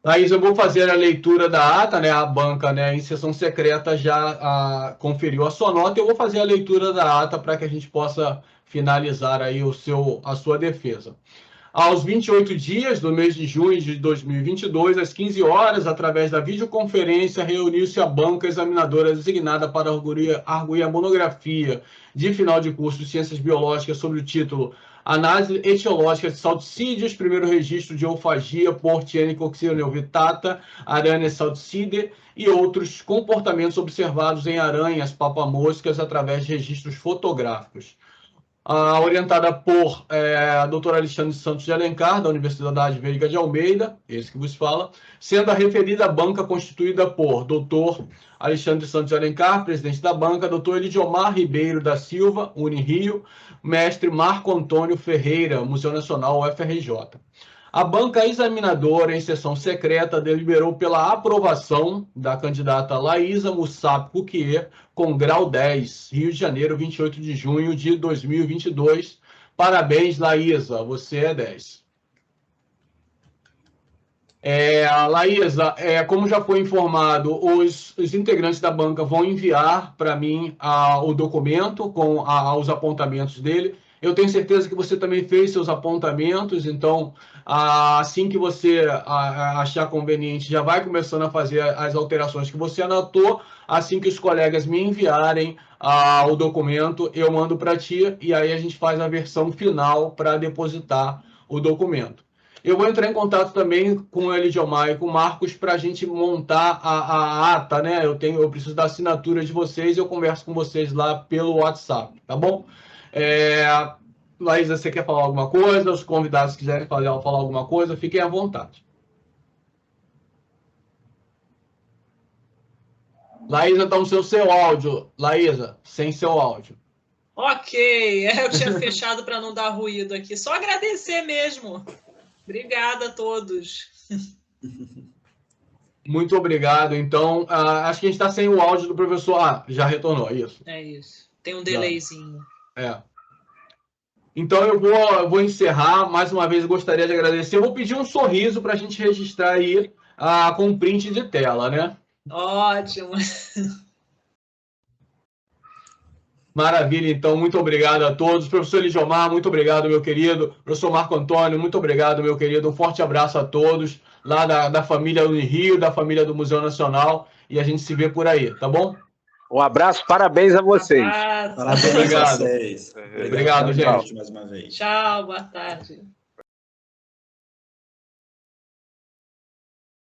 Laís, eu vou fazer a leitura da ata, né? A banca, né, em sessão secreta já conferiu a sua nota. Eu vou fazer a leitura da ata para que a gente possa finalizar aí a sua defesa. Aos 28 dias do mês de junho de 2022, às 15 horas, através da videoconferência, reuniu-se a banca examinadora designada para arguir a monografia de final de curso de Ciências Biológicas sobre o título Análise etiológica de salticídeos, primeiro registro de eufagia por Tinecoxina vitata, Araneae salticide e outros comportamentos observados em aranhas, papamoscas, através de registros fotográficos. Orientada por a doutora Alexandre Santos de Alencar, da Universidade Veiga de Almeida, esse que vos fala, sendo a referida banca constituída por doutor Alexandre Santos de Alencar, presidente da banca, doutor Elidiomar Ribeiro da Silva, Unirio, mestre Marco Antônio Ferreira, Museu Nacional, UFRJ. A banca examinadora, em sessão secreta, deliberou pela aprovação da candidata Laísa Mussap Cuquier, com grau 10, Rio de Janeiro, 28 de junho de 2022. Parabéns, Laísa, você é 10. Laísa, como já foi informado, os integrantes da banca vão enviar para mim o documento com os apontamentos dele. Eu tenho certeza que você também fez seus apontamentos, então, assim que você achar conveniente, já vai começando a fazer as alterações que você anotou. Assim que os colegas me enviarem o documento, eu mando para ti, e aí a gente faz a versão final para depositar o documento. Eu vou entrar em contato também com o Elidiomar e com o Marcos para a gente montar a ata, né? Eu preciso da assinatura de vocês e eu converso com vocês lá pelo WhatsApp, tá bom? Laísa, você quer falar alguma coisa? Os convidados quiserem falar alguma coisa, fiquem à vontade. Laísa, está no seu áudio. Laísa, sem seu áudio. Ok, eu tinha fechado para não dar ruído aqui. Só agradecer mesmo. Obrigada a todos. Muito obrigado. Então, acho que a gente está sem o áudio do professor. Já retornou, isso. É isso. Tem um delayzinho. Então, eu vou encerrar. Mais uma vez, eu gostaria de agradecer. Eu vou pedir um sorriso para a gente registrar aí com print de tela, né? Ótimo. Maravilha, então, muito obrigado a todos. Professor Elidiomar, muito obrigado, meu querido. Professor Marco Antônio, muito obrigado, meu querido. Um forte abraço a todos, lá da família Unirio, da família do Museu Nacional, e a gente se vê por aí, tá bom? Um abraço, parabéns a vocês. Parabéns a vocês. Obrigado, gente. Mais uma vez. Tchau, boa tarde.